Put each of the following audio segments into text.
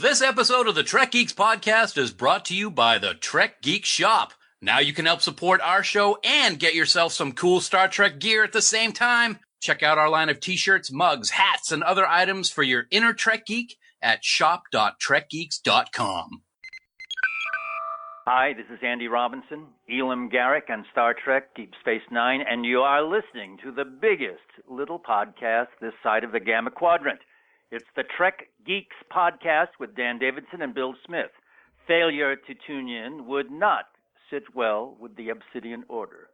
This episode of the Trek Geeks podcast is brought to you by the Trek Geeks Shop. Now you can help support our show and get yourself some cool Star Trek gear at the same time. Check out our line of t-shirts, mugs, hats, and other items for your inner Trek geek at shop.trekgeeks.com. Hi, this is Andy Robinson, Elam Garrick on Star Trek Deep Space Nine, and you are listening to the biggest little podcast this side of the Gamma Quadrant. It's the Trek Geeks podcast with Dan Davidson and Bill Smith. Failure to tune in would not sit well with the Obsidian Order.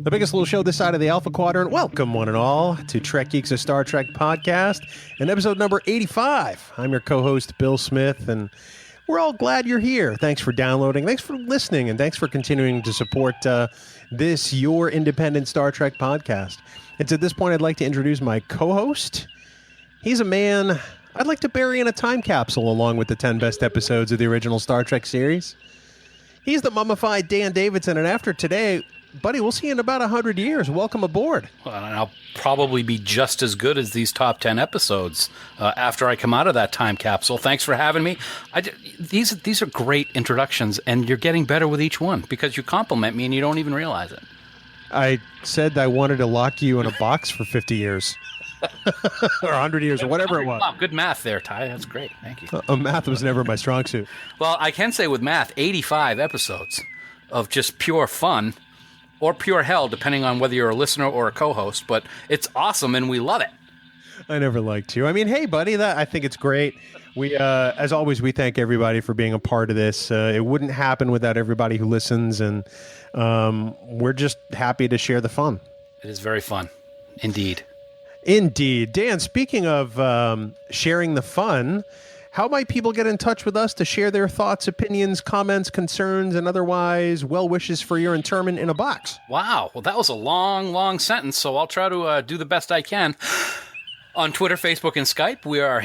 The biggest little show this side of the Alpha Quadrant. Welcome, one and all, to Trek Geeks, a Star Trek podcast, and episode number 85. I'm your co-host, Bill Smith, and we're all glad you're here. Thanks for downloading, thanks for listening, and thanks for continuing to support this, your independent Star Trek podcast. And at this point, I'd like to introduce my co-host. He's a man I'd like to bury in a time capsule along with the 10 best episodes of the original Star Trek series. He's the mummified Dan Davidson, and after today, buddy, we'll see you in about 100 years. Welcome aboard. Well, and I'll probably be just as good as these top 10 episodes after I come out of that time capsule. Thanks for having me. These are great introductions, and you're getting better with each one because you compliment me and you don't even realize it. I said I wanted to lock you in a box for 50 years. Or 100 years, or whatever it was. Wow, good math there, Ty. That's great. Thank you. Math was never my strong suit. Well, I can say with math, 85 episodes of just pure fun or pure hell, depending on whether you're a listener or a co-host. But it's awesome, and we love it. I never liked you. I mean, hey, buddy, I think it's great. We, as always, we thank everybody for being a part of this. It wouldn't happen without everybody who listens, and we're just happy to share the fun. It is very fun, indeed. Indeed. Dan, speaking of sharing the fun, how might people get in touch with us to share their thoughts, opinions, comments, concerns, and otherwise well wishes for your interment in a box? Wow. Well, that was a long, long sentence, so I'll try to do the best I can. On Twitter, Facebook, and Skype, our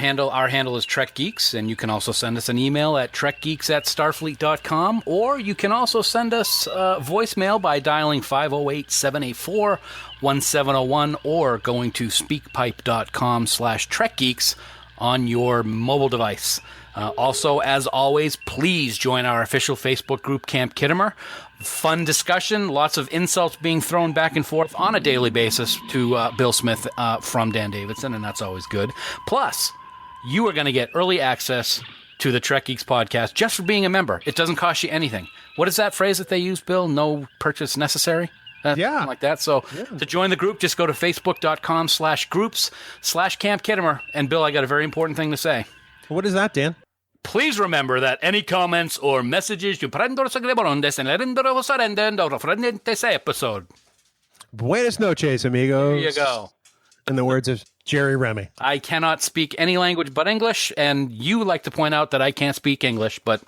handle is Trek Geeks, and you can also send us an email at trekgeeks@starfleet.com, or you can also send us voicemail by dialing 508-784-1701 or going to speakpipe.com/trekgeeks on your mobile device. Also, as always, please join our official Facebook group, Camp Kittimer. Fun discussion, lots of insults being thrown back and forth on a daily basis to Bill Smith from Dan Davidson, and that's always good. Plus, you are going to get early access to the Trek Geeks podcast just for being a member. It doesn't cost you anything. What is that phrase that they use, Bill? No purchase necessary? Yeah. Like that. So to join the group, just go to facebook.com/groups/Camp Kittimer. And Bill, I got a very important thing to say. What is that, Dan? Please remember that any comments or messages you prendono segrebarondes en rendero sarendendo referentes episode. Buenas noches, amigos. There you go. In the words of Jerry Remy. I cannot speak any language but English, and you like to point out that I can't speak English, but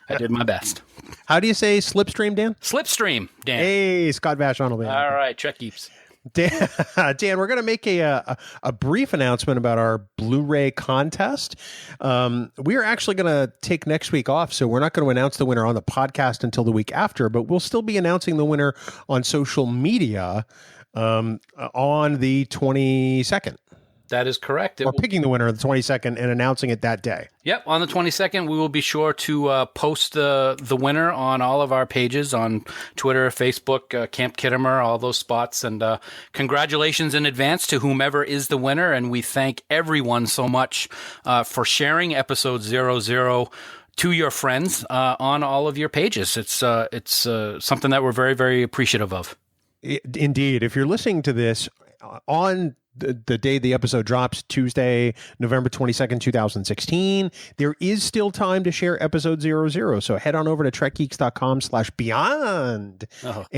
I did my best. How do you say slipstream, Dan? Slipstream, Dan. Hey, Scott Vash on. All right, Trek Geeks. Dan, we're going to make a brief announcement about our Blu-ray contest. We are actually going to take next week off, so we're not going to announce the winner on the podcast until the week after, but we'll still be announcing the winner on social media on the 22nd. That is correct. We're picking the winner on the 22nd and announcing it that day. Yep, on the 22nd, we will be sure to post the winner on all of our pages on Twitter, Facebook, Camp Kittimer, all those spots. And congratulations in advance to whomever is the winner. And we thank everyone so much for sharing episode 00 to your friends on all of your pages. It's something that we're very, very appreciative of. Indeed. If you're listening to this on the day the episode drops, Tuesday, November 22nd, 2016. There is still time to share episode 00. So head on over to trekgeeks.com/beyond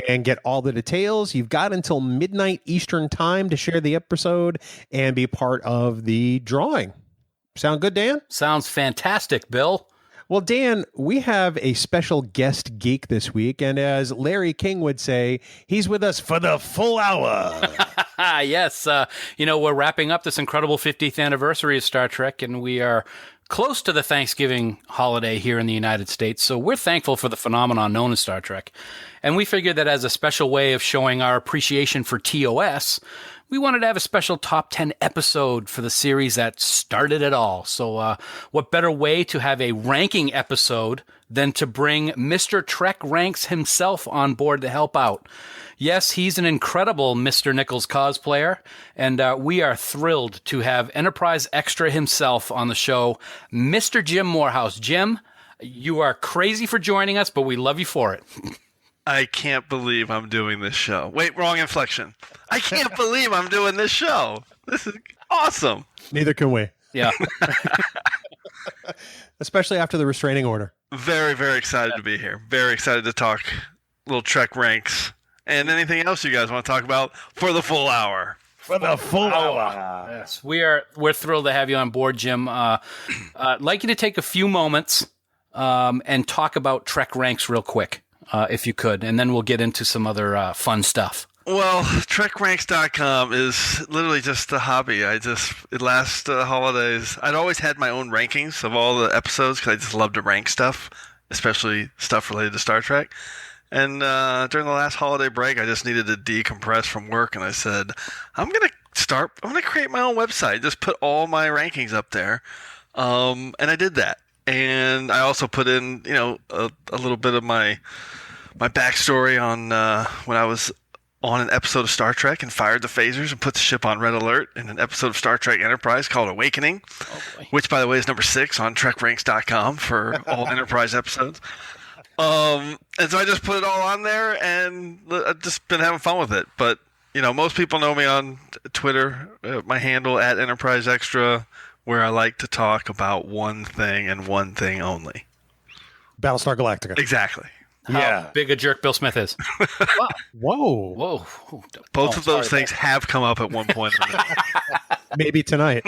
and get all the details. You've got until midnight Eastern time to share the episode and be part of the drawing. Sound good, Dan? Sounds fantastic, Bill. Well, Dan, we have a special guest geek this week, and as Larry King would say, he's with us for the full hour. Yes, we're wrapping up this incredible 50th anniversary of Star Trek, and we are close to the Thanksgiving holiday here in the United States, so we're thankful for the phenomenon known as Star Trek. And we figured that as a special way of showing our appreciation for TOS, we wanted to have a special top 10 episode for the series that started it all. So what better way to have a ranking episode than to bring Mr. Trek Ranks himself on board to help out. Yes, he's an incredible Mr. Nichols cosplayer, and we are thrilled to have Enterprise Extra himself on the show, Mr. Jim Morehouse. Jim, you are crazy for joining us, but we love you for it. I can't believe I'm doing this show. Wait, wrong inflection. I can't believe I'm doing this show. This is awesome. Neither can we. Yeah. Especially after the restraining order. Very, very excited to be here. Very excited to talk little Trek Ranks and anything else you guys want to talk about for the full hour. For the full hour. Yes, we're thrilled to have you on board, Jim. I'd like you to take a few moments and talk about Trek Ranks real quick. If you could, and then we'll get into some other fun stuff. Well, TrekRanks.com is literally just a hobby. Last holidays, I'd always had my own rankings of all the episodes because I just love to rank stuff, especially stuff related to Star Trek. And during the last holiday break, I just needed to decompress from work, and I said, I'm going to create my own website, just put all my rankings up there. And I did that. And I also put in, a little bit of my backstory on when I was on an episode of Star Trek and fired the phasers and put the ship on red alert in an episode of Star Trek Enterprise called Awakening, which, by the way, is number 6 on TrekRanks.com for all Enterprise episodes. And so I just put it all on there, and I've just been having fun with it. But, most people know me on Twitter, my handle at Enterprise Extra, where I like to talk about one thing and one thing only. Battlestar Galactica. Exactly. How big a jerk Bill Smith is. Whoa. Both of those things have come up at one point. Maybe tonight.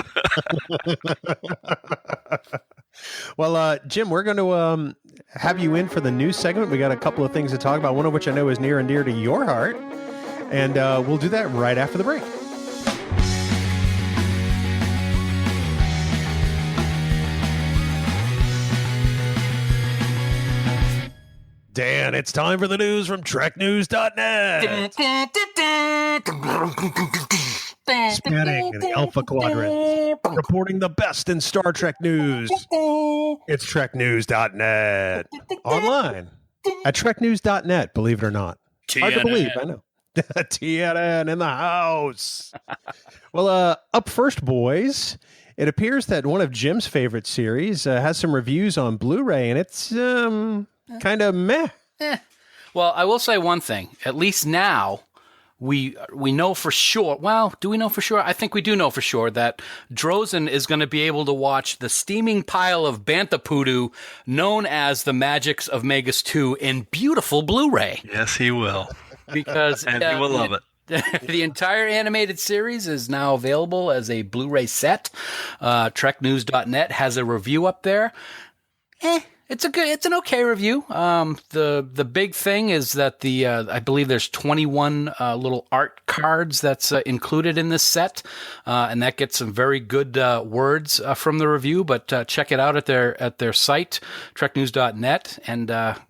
Well, Jim, we're going to have you in for the news segment. We got a couple of things to talk about, one of which I know is near and dear to your heart. And we'll do that right after the break. Dan, it's time for the news from TrekNews.net. Spanning the Alpha Quadrant, reporting the best in Star Trek news. It's TrekNews.net. Online at TrekNews.net, believe it or not. Hard to believe, I know. TNN in the house. Well, up first, boys. It appears that one of Jim's favorite series has some reviews on Blu-ray, and it's kind of meh. Well, I will say one thing. At least now, we know for sure. Well, do we know for sure? I think we do know for sure that Drozen is going to be able to watch the steaming pile of Bantha Poodoo known as the Magics of Magus 2 in beautiful Blu-ray. Yes, he will. Because and he will love it. The entire animated series is now available as a Blu-ray set. TrekNews.net has a review up there. It's an okay review. The big thing is that I believe there's 21 little art cards that's included in this set, and that gets some very good words from the review. But check it out at their site, TrekNews.net, and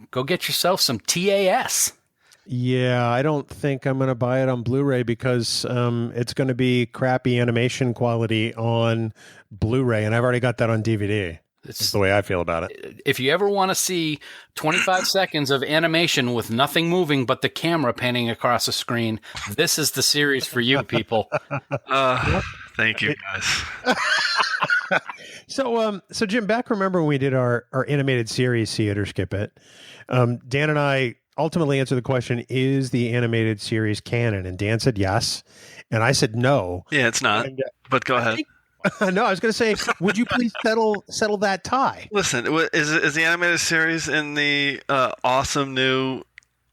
go get yourself some TAS. Yeah, I don't think I'm going to buy it on Blu-ray because it's going to be crappy animation quality on Blu-ray, and I've already got that on DVD. That's the way I feel about it. If you ever want to see 25 seconds of animation with nothing moving but the camera panning across the screen, this is the series for you, people. Thank you, guys. So Jim, remember when we did our animated series, See It or Skip It? Dan and I ultimately answer the question, is the animated series canon? And Dan said yes. And I said no. Yeah, it's not. And, but go ahead. no, I was going to say, would you please settle that tie? Listen, is the animated series in the awesome new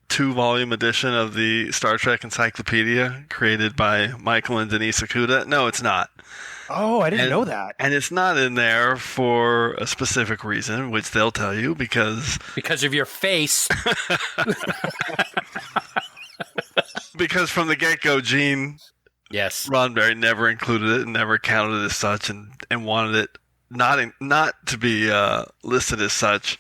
2-volume edition of the Star Trek Encyclopedia created by Michael and Denise Okuda? No, it's not. Oh, I didn't know that. And it's not in there for a specific reason, which they'll tell you, because of your face. Because from the get-go, Gene Roddenberry never included it and never counted it as such, and wanted it not to be listed as such.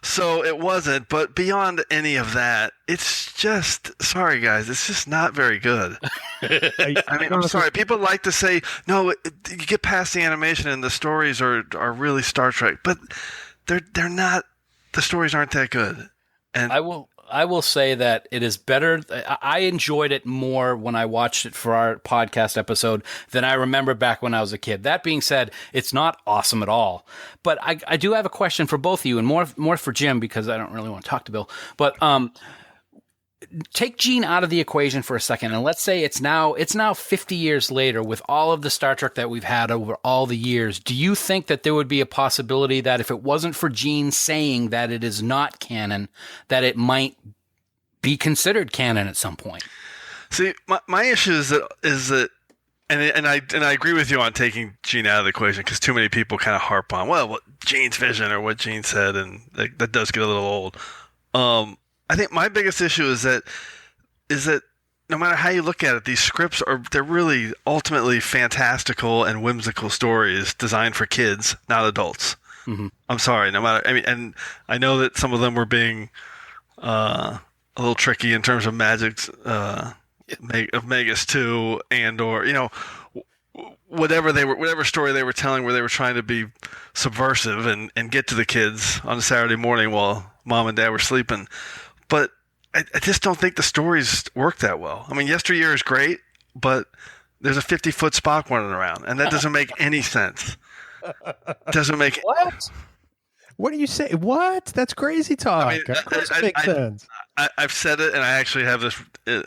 So it wasn't, but beyond any of that, it's just, sorry guys, it's just not very good. I mean, I'm sorry. People like to say, no, you get past the animation and the stories are really Star Trek, but they're not, the stories aren't that good. And I will say that it is better. I enjoyed it more when I watched it for our podcast episode than I remember back when I was a kid. That being said, it's not awesome at all. But I do have a question for both of you, and more for Jim, because I don't really want to talk to Bill. But take Gene out of the equation for a second, and let's say it's now 50 years later with all of the Star Trek that we've had over all the years. Do you think that there would be a possibility that if it wasn't for Gene saying that it is not canon, that it might be considered canon at some point? See, my issue is that and I agree with you on taking Gene out of the equation, because too many people kind of harp on, well, what Gene's vision or what Gene said, and that does get a little old. I think my biggest issue is that no matter how you look at it, these scripts they're really ultimately fantastical and whimsical stories designed for kids, not adults. Mm-hmm. I'm sorry, and I know that some of them were being a little tricky in terms of Magic's of Megas 2 or whatever story they were telling, where they were trying to be subversive and get to the kids on a Saturday morning while mom and dad were sleeping. But I just don't think the stories work that well. I mean, Yesteryear is great, but there's a 50-foot Spock running around, and that doesn't make any sense. Doesn't make what? What do you say? What? That's crazy talk. I mean, of course it makes sense. I've said it, and I actually have this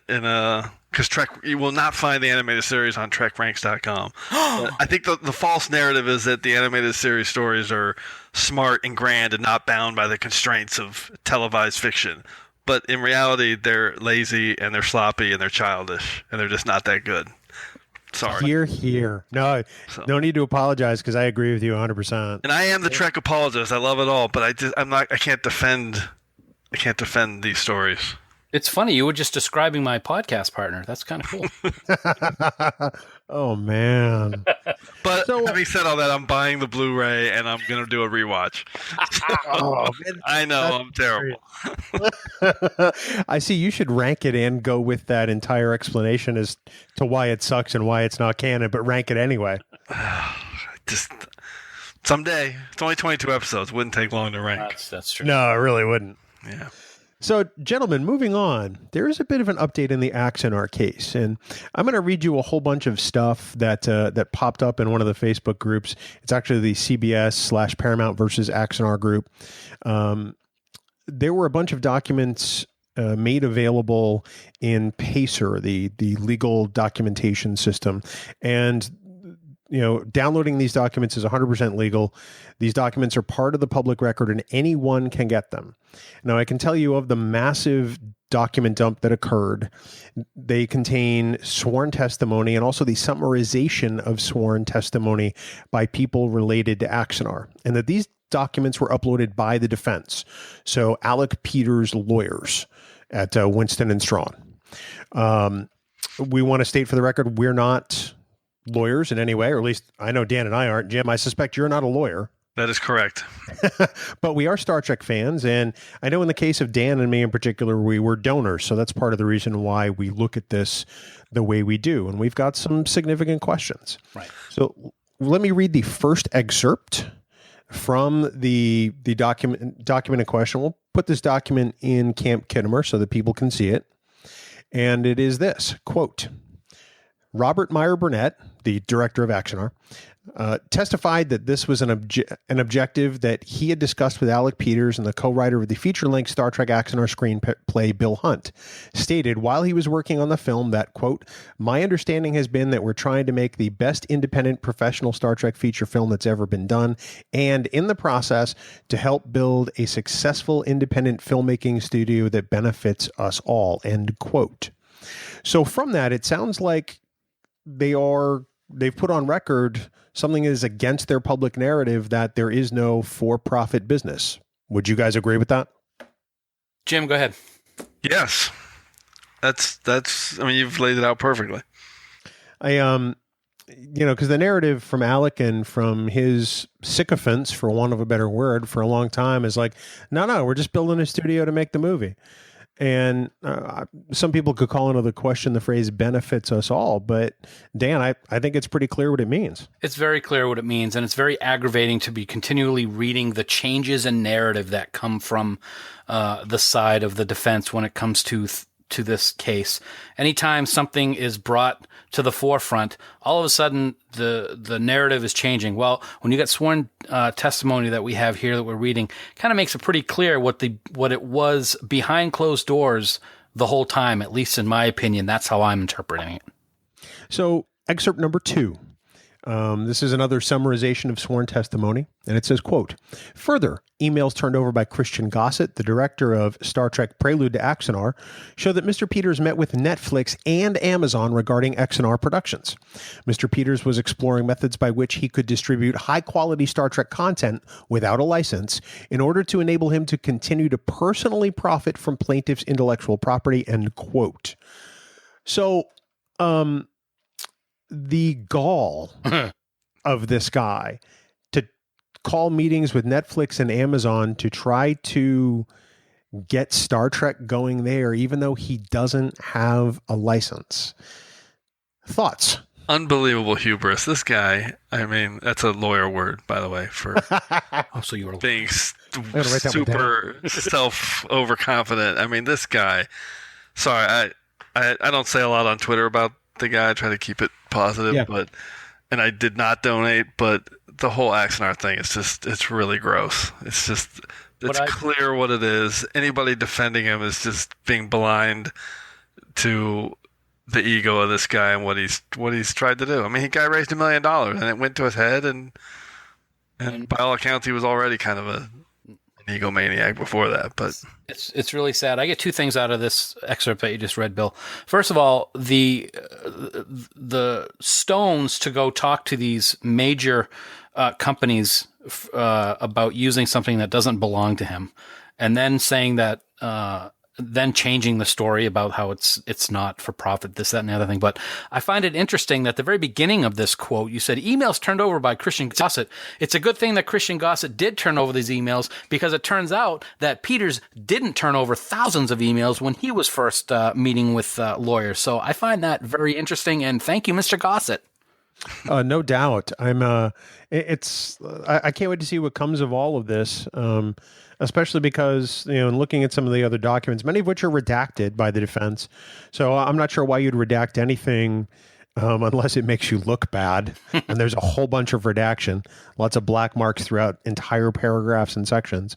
in a... Because you will not find the animated series on TrekRanks.com. I think the false narrative is that the animated series stories are smart and grand and not bound by the constraints of televised fiction. But in reality, they're lazy and they're sloppy and they're childish and they're just not that good. Sorry. Here. No need to apologize, because I agree with you 100%. And I am the Trek apologist. I love it all, but I can't defend these stories. It's funny. You were just describing my podcast partner. That's kind of cool. Oh, man. But having said all that, I'm buying the Blu-ray and I'm going to do a rewatch. I know, I'm terrible. I see. You should rank it and go with that entire explanation as to why it sucks and why it's not canon, but rank it anyway. Just someday. It's only 22 episodes. Wouldn't take long to rank. That's true. No, it really wouldn't. Yeah. So, gentlemen, moving on, there is a bit of an update in the Axanar case, and I'm going to read you a whole bunch of stuff that popped up in one of the Facebook groups. It's actually the CBS/Paramount versus Axanar group. There were a bunch of documents made available in Pacer, the legal documentation system, and downloading these documents is 100% legal. These documents are part of the public record and anyone can get them. Now, I can tell you of the massive document dump that occurred. They contain sworn testimony and also the summarization of sworn testimony by people related to Axanar, and that these documents were uploaded by the defense. So Alec Peters' lawyers at Winston & Strawn. We want to state for the record, we're not lawyers in any way, or at least I know Dan and I aren't. Jim, I suspect you're not a lawyer. That is correct. But we are Star Trek fans, and I know in the case of Dan and me in particular, we were donors, so that's part of the reason why we look at this the way we do, and we've got some significant questions. Right. So let me read the first excerpt from the document in question. We'll put this document in Camp Kittimer so that people can see it, and it is this, quote, Robert Meyer Burnett, the director of Axanar, testified that this was an objective that he had discussed with Alec Peters and the co-writer of the feature-length Star Trek Axanar screenplay, Bill Hunt, stated while he was working on the film that, quote, "My understanding has been that we're trying to make the best independent professional Star Trek feature film that's ever been done, and in the process, to help build a successful independent filmmaking studio that benefits us all," end quote. So from that, it sounds like they've put on record something that is against their public narrative that there is no for-profit business. Would you guys agree with that? Jim, go ahead. Yes. That's I mean, you've laid it out perfectly. Because the narrative from Alec and from his sycophants, for want of a better word, for a long time is like, no, we're just building a studio to make the movie. And some people could call into the question the phrase benefits us all. But Dan, I think it's pretty clear what it means. It's very clear what it means. And it's very aggravating to be continually reading the changes in narrative that come from the side of the defense when it comes to this case. Anytime something is brought to the forefront, all of a sudden the narrative is changing. Well, when you got sworn testimony that we have here that we're reading, kind of makes it pretty clear what it was behind closed doors the whole time, at least in my opinion. That's how I'm interpreting it. So excerpt number 2. This is another summarization of sworn testimony, and it says, quote, "Further, emails turned over by Christian Gossett, the director of Star Trek Prelude to Axanar, show that Mr. Peters met with Netflix and Amazon regarding Axanar productions. Mr. Peters was exploring methods by which he could distribute high-quality Star Trek content without a license in order to enable him to continue to personally profit from plaintiff's intellectual property," end quote. So, the gall of this guy to call meetings with Netflix and Amazon to try to get Star Trek going there, even though he doesn't have a license. Thoughts? Unbelievable hubris. This guy, I mean, that's a lawyer word, by the way, for so you were being super self-overconfident. I mean, this guy, sorry, I don't say a lot on Twitter about the guy. I try to keep it positive, and I did not donate, but the whole Axanar thing is just, it's really gross. It's clear what it is. Anybody defending him is just being blind to the ego of this guy and what he's tried to do. I mean, the guy raised $1 million and it went to his head, and by all accounts, he was already kind of an egomaniac before that. But it's really sad. I get two things out of this excerpt that you just read, Bill. First of all, the stones to go talk to these major companies about using something that doesn't belong to him, and then saying that. Then changing the story about how it's not for profit, this, that, and the other thing. But I find it interesting that the very beginning of this quote, you said emails turned over by Christian Gossett. It's a good thing that Christian Gossett did turn over these emails, because it turns out that Peters didn't turn over thousands of emails when he was first meeting with lawyers. So I find that very interesting, and thank you, Mr. Gossett. No doubt. I can't wait to see what comes of all of this. Especially because, in looking at some of the other documents, many of which are redacted by the defense. So I'm not sure why you'd redact anything unless it makes you look bad. And there's a whole bunch of redaction, lots of black marks throughout entire paragraphs and sections.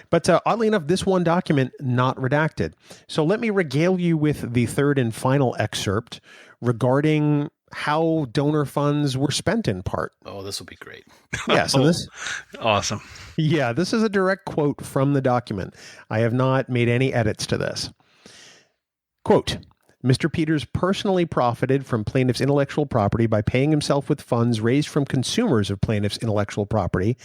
But oddly enough, this one document, not redacted. So let me regale you with the third and final excerpt regarding how donor funds were spent in part. Oh, this will be great. Yeah, so this... Awesome. Yeah, this is a direct quote from the document. I have not made any edits to this. Quote, "Mr. Peters personally profited from plaintiff's intellectual property by paying himself with funds raised from consumers of plaintiff's intellectual property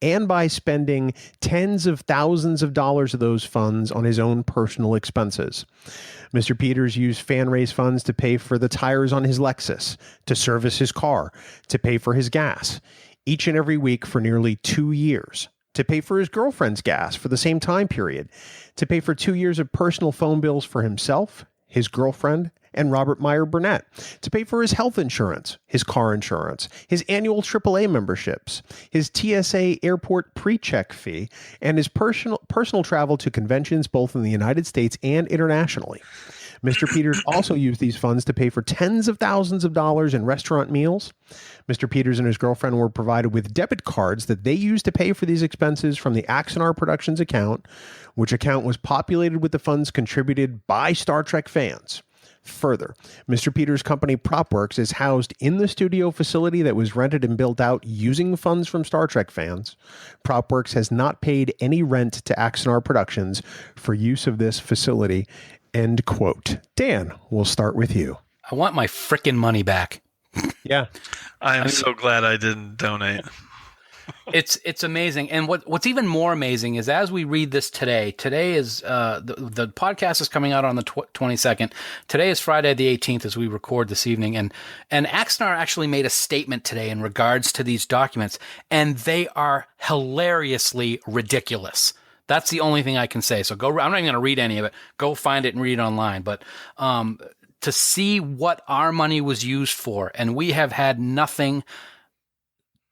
and by spending tens of thousands of dollars of those funds on his own personal expenses. Mr. Peters used fan-raised funds to pay for the tires on his Lexus, to service his car, to pay for his gas, each and every week for nearly 2 years, to pay for his girlfriend's gas for the same time period, to pay for 2 years of personal phone bills for himself, his girlfriend, and Robert Meyer Burnett, to pay for his health insurance, his car insurance, his annual AAA memberships, his TSA airport pre-check fee, and his personal travel to conventions both in the United States and internationally. Mr. Peters also used these funds to pay for tens of thousands of dollars in restaurant meals. Mr. Peters and his girlfriend were provided with debit cards that they used to pay for these expenses from the Axonar Productions account, which account was populated with the funds contributed by Star Trek fans. Further, Mr. Peters' company PropWorks is housed in the studio facility that was rented and built out using funds from Star Trek fans. PropWorks has not paid any rent to Axonar Productions for use of this facility. End quote. Dan, we'll start with you. I want my frickin' money back. Yeah. I am so glad I didn't donate. It's amazing. And what's even more amazing is as we read this today is the podcast is coming out on the 22nd. Today is Friday the 18th as we record this evening. And Axonar actually made a statement today in regards to these documents, and they are hilariously ridiculous. That's the only thing I can say. So I'm not even going to read any of it. Go find it and read it online. But to see what our money was used for, and we have had nothing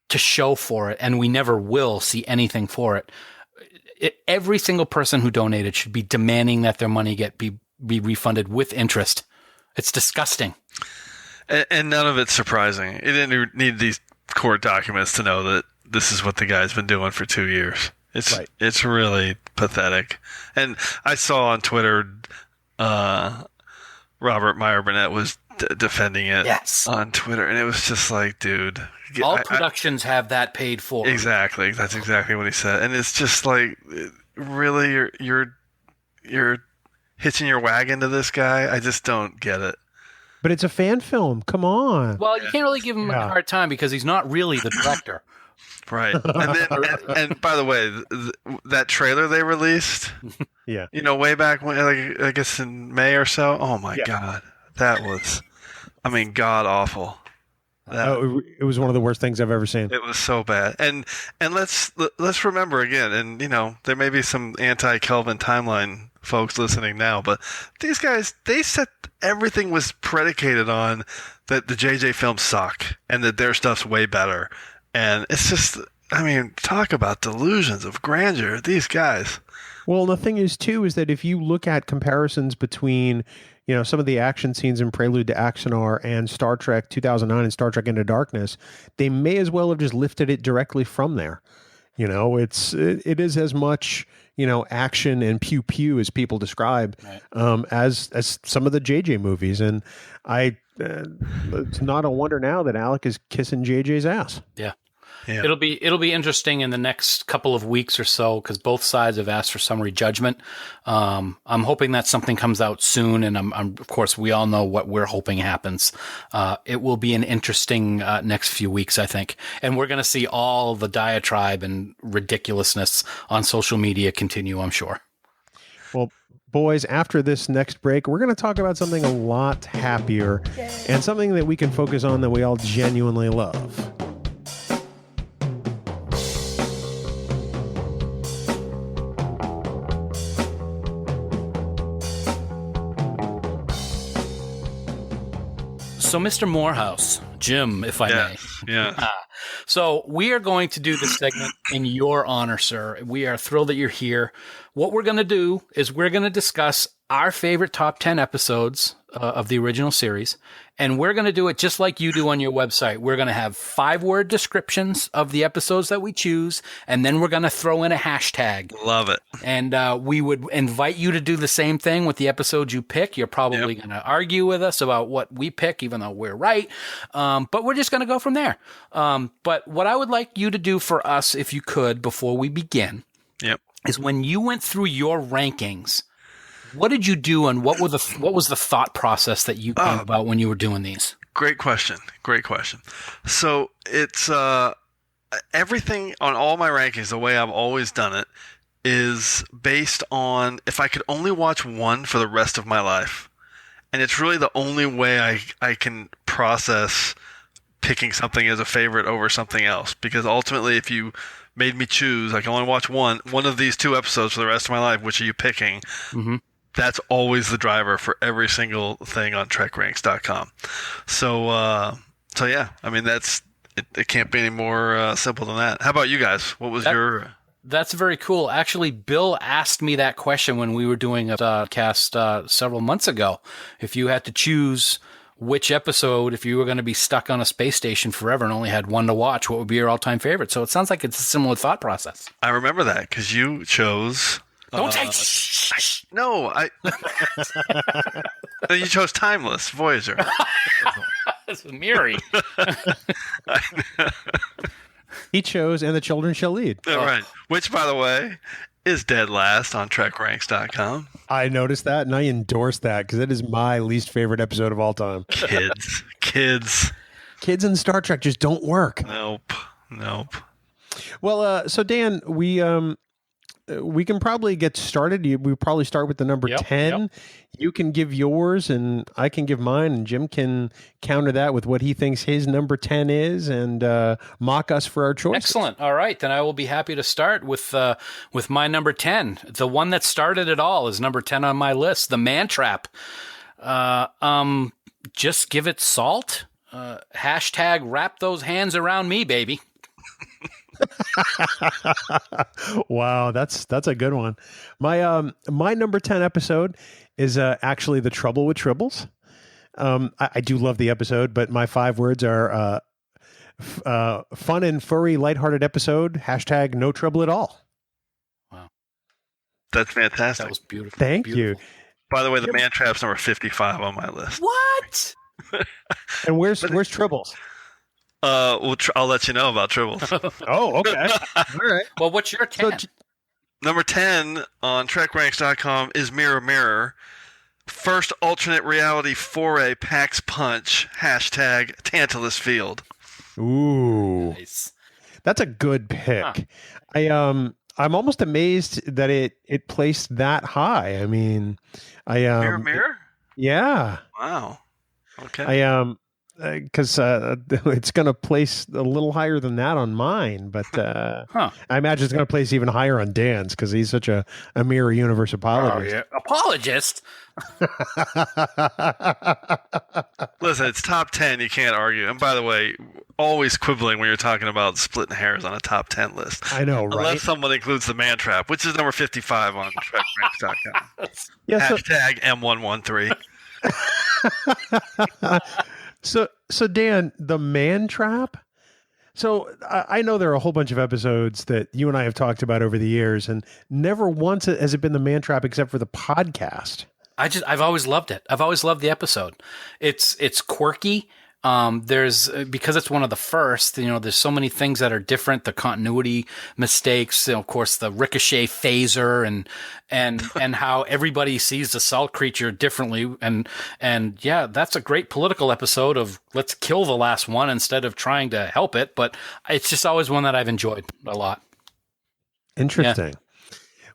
to show for it, and we never will see anything for it. Every single person who donated should be demanding that their money be refunded with interest. It's disgusting. And none of it's surprising. You didn't need these court documents to know that this is what the guy's been doing for 2 years. It's really pathetic. And I saw on Twitter, Robert Meyer Burnett was defending it on Twitter, and it was just like, dude. All productions have that paid for. Exactly. That's exactly what he said. And it's just like, really, you're hitching your wagon to this guy? I just don't get it. But it's a fan film. Come on. Well, you can't really give him a hard time because he's not really the director. Right. And by the way, that trailer they released, way back when, like, I guess in May or so. Oh my God. That was, god awful. It was one of the worst things I've ever seen. It was so bad. And let's remember again, and there may be some anti-Kelvin timeline folks listening now, but these guys, they said everything was predicated on that the JJ films suck and that their stuff's way better. And it's just, talk about delusions of grandeur, these guys. Well, the thing is too, is that if you look at comparisons between some of the action scenes in Prelude to Axonar and Star Trek 2009 and Star Trek Into Darkness, they may as well have just lifted it directly from there. It is as much, action and pew pew as people describe, as some of the JJ movies. And it's not a wonder now that Alec is kissing JJ's ass. Yeah. Yeah. It'll be interesting in the next couple of weeks or so because both sides have asked for summary judgment. I'm hoping that something comes out soon, and I'm of course we all know what we're hoping happens. It will be an interesting next few weeks, I think, and we're going to see all the diatribe and ridiculousness on social media continue, I'm sure. Well, boys, after this next break, we're going to talk about something a lot happier and something that we can focus on that we all genuinely love. So, Mr. Morehouse, Jim, if I may. Yeah. So we are going to do this segment in your honor, sir. We are thrilled that you're here. What we're going to do is we're going to discuss our favorite top 10 episodes of the original series, and we're going to do it just like you do on your website. We're going to have 5-word descriptions of the episodes that we choose, and then we're going to throw in a hashtag. Love it. And we would invite you to do the same thing with the episodes you pick. You're probably going to argue with us about what we pick, even though we're right. But we're just going to go from there. But what I would like you to do for us, if you could, before we begin, is when you went through your rankings, what did you do, and what was the thought process that you came about when you were doing these? Great question. So it's everything on all my rankings, the way I've always done it, is based on if I could only watch one for the rest of my life. And it's really the only way I can process picking something as a favorite over something else. Because ultimately, if you made me choose, I can only watch one of these 2 episodes for the rest of my life, which are you picking? Mm-hmm. That's always the driver for every single thing on TrekRanks.com. So yeah, that's it. It can't be any more simple than that. How about you guys? What was your? That's very cool. Actually, Bill asked me that question when we were doing a cast several months ago. If you had to choose which episode, if you were going to be stuck on a space station forever and only had one to watch, what would be your all-time favorite? So it sounds like it's a similar thought process. I remember that because you chose. Don't take. No, you chose Timeless Voyager. This is Miri. He chose And the Children Shall Lead. All right. Which, by the way, is dead last on TrekRanks.com. I noticed that, and I endorse that because it is my least favorite episode of all time. Kids. Kids in Star Trek just don't work. Nope. Well, so Dan, we can probably get started. We probably start with the number 10. Yep. You can give yours, and I can give mine, and Jim can counter that with what he thinks his number 10 is, and mock us for our choices. Excellent. All right, then I will be happy to start with my number 10. The one that started it all is number 10 on my list, The Man Trap. Just give it salt. Hashtag wrap those hands around me, baby. Wow, that's a good one. My number 10 episode is actually The Trouble with Tribbles. I do love the episode, but my 5 words are fun and furry, lighthearted episode. Hashtag no trouble at all. Wow, that's fantastic. That was beautiful. Thank you. By the way, The Man Trap's number 55 on my list. What? And where's Tribbles? I'll let you know about Tribbles. Oh, okay. All right. Well, what's your 10? So, number 10 on TrekRanks.com is Mirror Mirror. First alternate reality foray packs punch. Hashtag Tantalus Field. Ooh. Nice. That's a good pick. Huh. I'm almost amazed that it placed that high. I mean, Mirror Mirror? Yeah. Wow. Okay. Because it's going to place a little higher than that on mine, but I imagine it's going to place even higher on Dan's because he's such a Mirror Universe apologist. Oh, yeah. Apologist? Listen, it's top 10. You can't argue. And by the way, always quibbling when you're talking about splitting hairs on a top 10 list. I know, right? Unless someone includes The Man Trap, which is number 55 on TrekRanks.com. Yeah, Hashtag M113. So Dan, The Man Trap. So I know there are a whole bunch of episodes that you and I have talked about over the years, and never once has it been The Man Trap except for the podcast. I've always loved it. I've always loved the episode. It's quirky. Because it's one of the first, there's so many things that are different, the continuity mistakes, of course, the ricochet phaser and how everybody sees the salt creature differently. And yeah, that's a great political episode of let's kill the last one instead of trying to help it. But it's just always one that I've enjoyed a lot. Interesting. Yeah.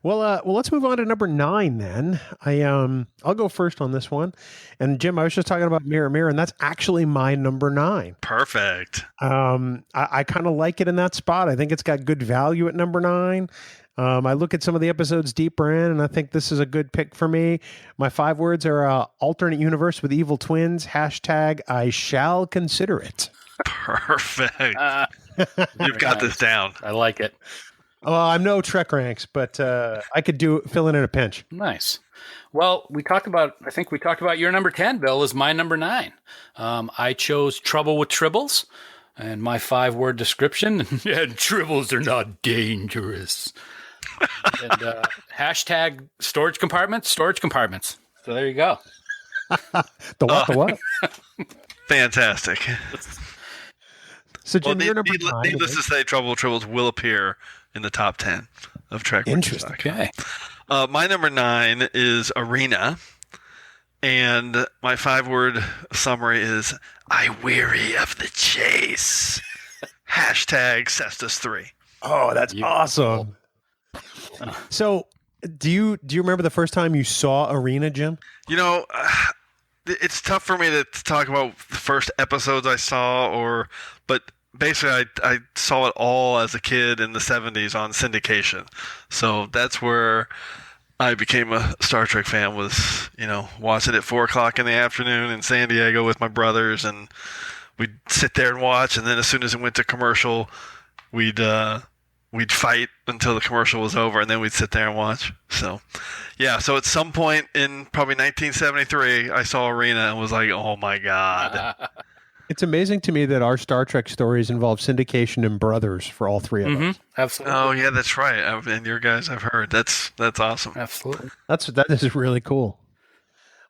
Well, let's move on to number 9 then. I'll go first on this one. And Jim, I was just talking about Mirror Mirror, and that's actually my number 9. Perfect. I kind of like it in that spot. I think it's got good value at number 9. I look at some of the episodes deeper in, and I think this is a good pick for me. My 5 words are alternate universe with evil twins. Hashtag I shall consider it. Perfect. You've got this down. I like it. I'm no Trek Ranks, but I could fill in a pinch. Nice. Well, I think we talked about your number 10, Bill, is my number 9. I chose Trouble with Tribbles, and my 5-word description, and Tribbles are not dangerous. And hashtag storage compartments. So there you go. The what? Fantastic. So Jim, you're number 9. Needless to say, Trouble with Tribbles will appear in the top 10 of Trek. Interesting. Okay. My number 9 is Arena, and my 5-word summary is I weary of the chase. Hashtag Cestus 3. Oh, that's awesome. So, do you remember the first time you saw Arena, Jim? It's tough for me to talk about the first episodes I saw, but basically I saw it all as a kid in the 70s on syndication. So that's where I became a Star Trek fan, was, watching it 4:00 in the afternoon in San Diego with my brothers, and we'd sit there and watch, and then as soon as it went to commercial, we'd we'd fight until the commercial was over, and then we'd sit there and watch. So, yeah. So at some point in probably 1973, I saw Arena and was like, "Oh my god!" It's amazing to me that our Star Trek stories involve syndication and brothers for all three of us. Absolutely. Oh yeah, that's right. And your guys, I've heard that's awesome. Absolutely. That is really cool.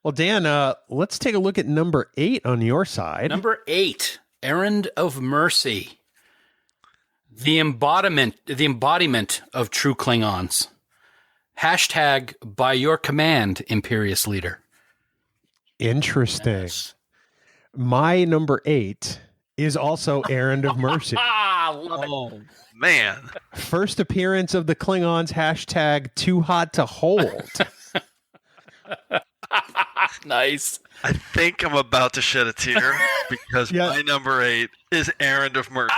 Well, Dan, let's take a look at number 8 on your side. Number 8, Errand of Mercy. The embodiment of true Klingons. Hashtag by your command, Imperious Leader. Interesting. Yes. My number 8 is also Errand of Mercy. Love it. Man, First appearance of the Klingons, hashtag too hot to hold. Nice. I think I'm about to shed a tear because my number 8 is Errand of Mercy.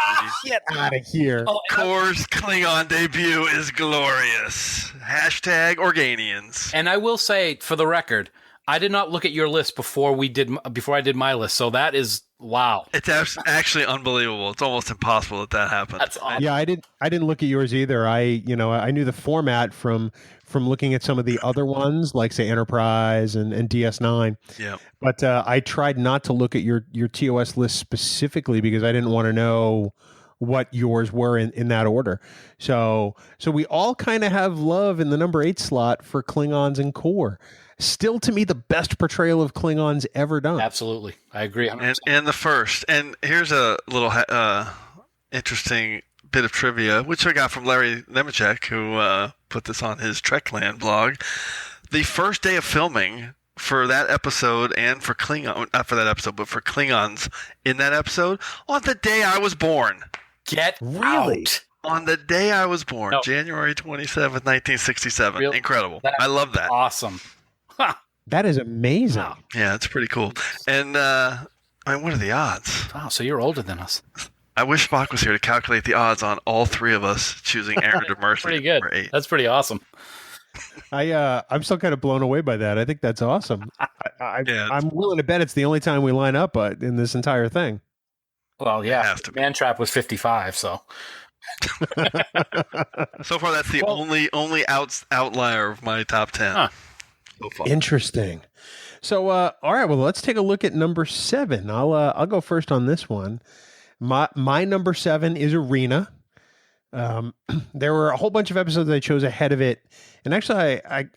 Get out of here. Kor's Klingon debut is glorious. Hashtag Organians. And I will say, for the record, I did not look at your list before I did my list. So that is wow. It's actually unbelievable. It's almost impossible that happened. That's awesome. Yeah, I didn't look at yours either. I knew the format from looking at some of the other ones, like say Enterprise and DS9. Yeah. But I tried not to look at your TOS list specifically because I didn't want to know what yours were in that order. So we all kind of have love in the number 8 slot for Klingons and Kor. Still, to me, the best portrayal of Klingons ever done. Absolutely. I agree. 100%. And the first. And here's a little interesting bit of trivia, which I got from Larry Nemechek, who put this on his Trekland blog. The first day of filming for that episode and for Klingon, not for that episode, but for Klingons in that episode, on the day I was born. Get Really? out. On the day I was born, No. January 27th, 1967. Really? Incredible. That's I love that. Awesome. That is amazing. Wow. Yeah, it's pretty cool. And, I mean, what are the odds? Wow. So you're older than us. I wish Spock was here to calculate the odds on all three of us choosing Errand of Mercy. Pretty good. Number 8. That's pretty awesome. I'm still kind of blown away by that. I think that's awesome. I'm willing to bet it's the only time we line up in this entire thing. Well, yeah. has to be. Man Trap was 55, so. So far, that's the only outlier of my top 10. Huh. So far. Interesting. So, all right. Well, let's take a look at number 7. I'll go first on this one. My number 7 is Arena. There were a whole bunch of episodes I chose ahead of it, and actually, I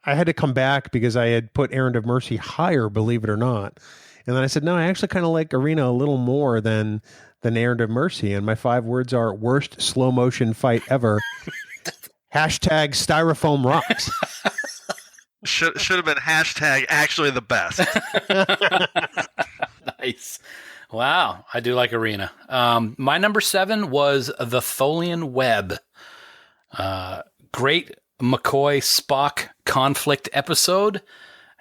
had to come back because I had put Errand of Mercy higher, believe it or not. And then I said, no, I actually kind of like Arena a little more than Errand of Mercy. And my 5 words are worst slow motion fight ever. Hashtag styrofoam rocks. Should have been hashtag actually the best. Nice. Wow. I do like Arena. My number 7 was the Tholian Web. Great McCoy Spock conflict episode.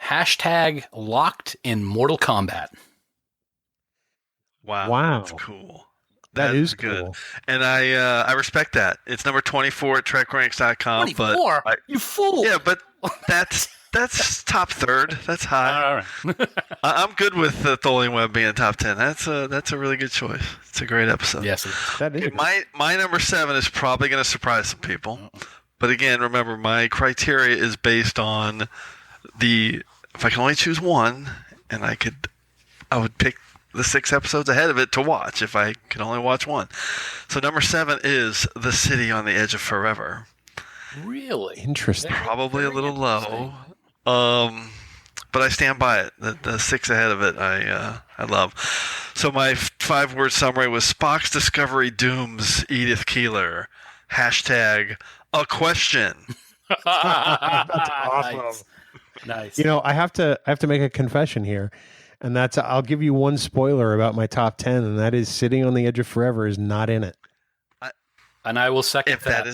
Hashtag locked in Mortal Kombat. Wow. That's cool. That is good. cool. And I respect that. It's number 24 at TrekRanks.com. 24? But You fool. yeah, but that's top third. That's high. All right. I'm good with the Tholian Web being top 10. That's a really good choice. It's a great episode. Yes. That is. My number 7 is probably going to surprise some people. But again, remember, my criteria is based on if I can only choose one, and I would pick the 6 episodes ahead of it to watch if I could only watch one. So number 7 is The City on the Edge of Forever. Really? Interesting. Probably a little low. But I stand by it. The 6 ahead of it, I love. So my 5-word summary was Spock's discovery dooms Edith Keeler. Hashtag a question. That's awesome. Nice. You know, I have to make a confession here, and that's I'll give you one spoiler about my top 10, and that is Sitting on the Edge of Forever is not in it. And I will second If that.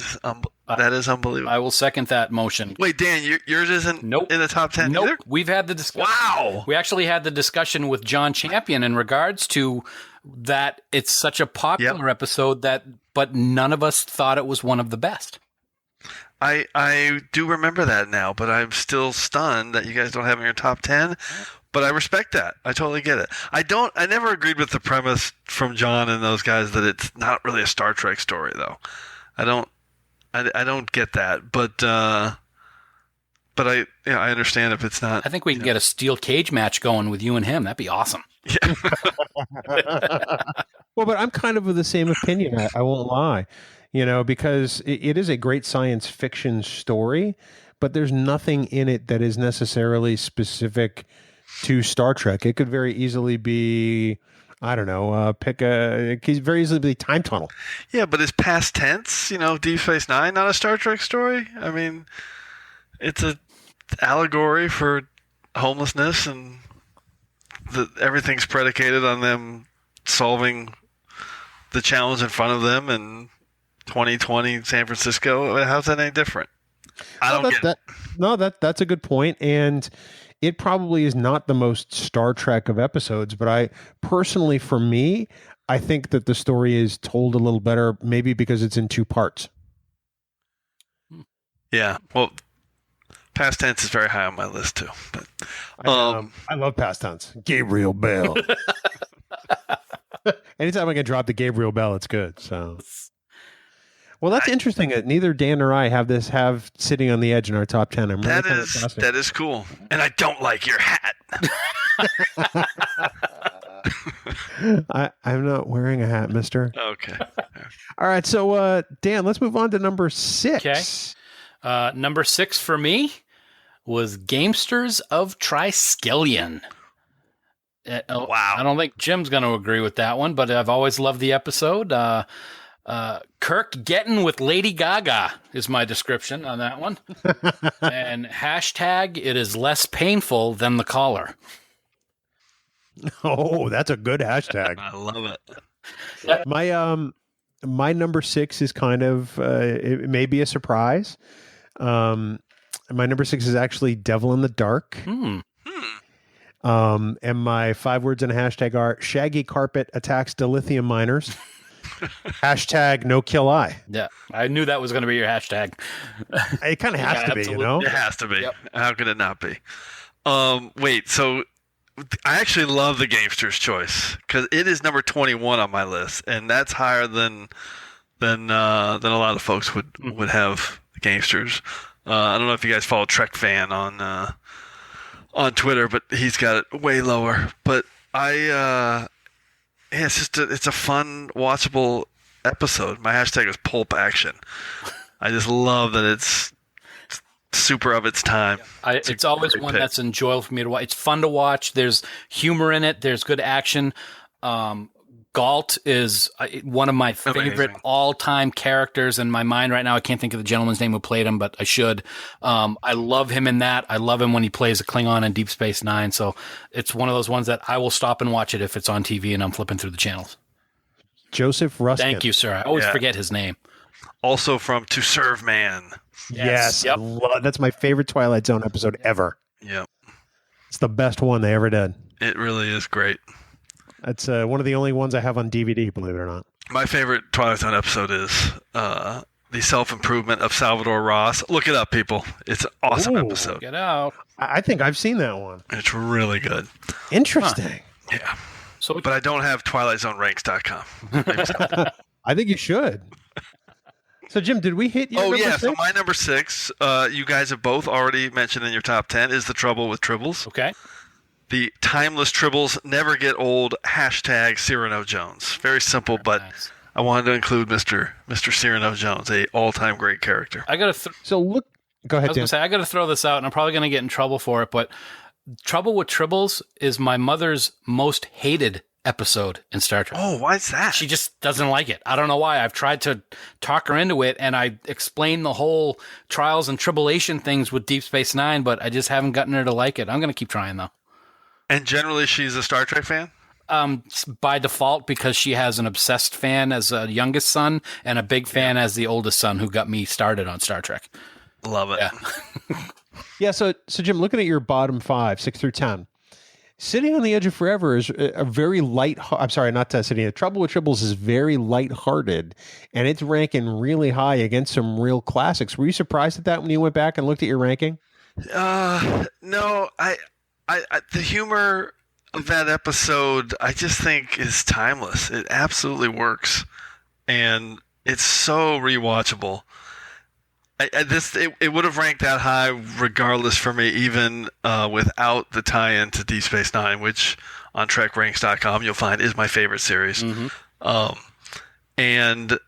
that is unbelievable. I will second that motion. Wait, Dan, yours isn't Nope. in the top 10 Nope. either? We've had the discussion. Wow. We actually had the discussion with John Champion in regards to that. It's such a popular episode but none of us thought it was one of the best. I do remember that now, but I'm still stunned that you guys don't have it in your top 10. But I respect that. I totally get it. I never agreed with the premise from John and those guys that it's not really a Star Trek story, though. I don't I don't get that, but I understand if it's not. I think we can get a steel cage match going with you and him. That'd be awesome. Yeah. Well, but I'm kind of of the same opinion. I won't lie, because it is a great science fiction story, but there's nothing in it that is necessarily specific to Star Trek. It could very easily be, I don't know, it could very easily be Time Tunnel. Yeah, but it's past tense, Deep Space Nine, not a Star Trek story. I mean, it's a allegory for homelessness, and everything's predicated on them solving the challenge in front of them in 2020 San Francisco. How's that any different? I don't get it. No, that's a good point, and it probably is not the most Star Trek of episodes, but I personally, for me, I think that the story is told a little better, maybe because it's in two parts. Yeah, well, past tense is very high on my list too. But I love past tense. Gabriel Bell. Anytime I can drop the Gabriel Bell, it's good. So, well, that's interesting. Neither Dan or I have sitting on the edge in our top 10. That is cool. And I don't like your hat. I'm not wearing a hat, mister. Okay. All right. So, Dan, let's move on to number 6. Okay. Number 6 for me was Gamesters of Triskelion. Wow. I don't think Jim's going to agree with that one, but I've always loved the episode. Kirk getting with Lady Gaga is my description on that one. And hashtag, it is less painful than the collar. Oh, that's a good hashtag. I love it. My number 6 is kind of, it may be a surprise. My number 6 is actually Devil in the Dark. And my 5 words in a hashtag are shaggy carpet attacks dilithium miners. Hashtag no kill eye. Yeah, I knew that was going to be your hashtag. It kind of has to absolutely. be, It has to be. Yep. How could it not be? Wait, so I actually love the Gamesters choice because it is number 21 on my list, and that's higher than a lot of folks would have the Gamesters. I don't know if you guys follow Trek Fan on Twitter, but he's got it way lower. But it's a fun, watchable episode. My hashtag is pulp action. I just love that it's super of its time. It's always one that's enjoyable for me to watch. It's fun to watch. There's humor in it. There's good action. Galt is one of my favorite all-time characters in my mind right now. I can't think of the gentleman's name who played him, but I should. I love him in that. I love him when he plays a Klingon in Deep Space Nine. So it's one of those ones that I will stop and watch it if it's on TV and I'm flipping through the channels. Joseph Ruskin. Thank you, sir. I always forget his name. Also from To Serve Man. Yes. Yep. That's my favorite Twilight Zone episode ever. Yep. It's the best one they ever did. It really is great. That's one of the only ones I have on DVD, believe it or not. My favorite Twilight Zone episode is the self-improvement of Salvador Ross. Look it up, people. It's an awesome episode. Get out. I think I've seen that one. It's really good. Interesting. Yeah. So, But I don't have TwilightZoneRanks.com. I think you should. So, Jim, did we hit your number 6? So my number 6, you guys have both already mentioned in your top 10, is The Trouble with Tribbles. okay. The timeless Tribbles never get old. Hashtag Cyrano Jones. Very simple, but Nice. I wanted to include Mr. Cyrano Jones, a all-time great character. I got to. So, look. Go ahead, I was Dan. going to say, I got to throw this out, and I'm probably going to get in trouble for it, but Trouble with Tribbles is my mother's most hated episode in Star Trek. Oh, why's that? She just doesn't like it. I don't know why. I've tried to talk her into it, and I explained the whole trials and tribulation things with Deep Space Nine, but I just haven't gotten her to like it. I'm going to keep trying, though. And generally, she's a Star Trek fan? By default, because she has an obsessed fan as a youngest son and a big fan as the oldest son who got me started on Star Trek. Love it. Yeah. Yeah, so Jim, looking at your bottom 5, 6 through 10, Sitting on the Edge of Forever is a very light. I'm sorry, not Sitting. Trouble with Tribbles is very lighthearted, and it's ranking really high against some real classics. Were you surprised at that when you went back and looked at your ranking? No, I the humor of that episode, I just think is timeless. It absolutely works, and it's so rewatchable. It would have ranked that high regardless for me, even without the tie-in to Deep Space Nine, which on TrekRanks.com you'll find is my favorite series. And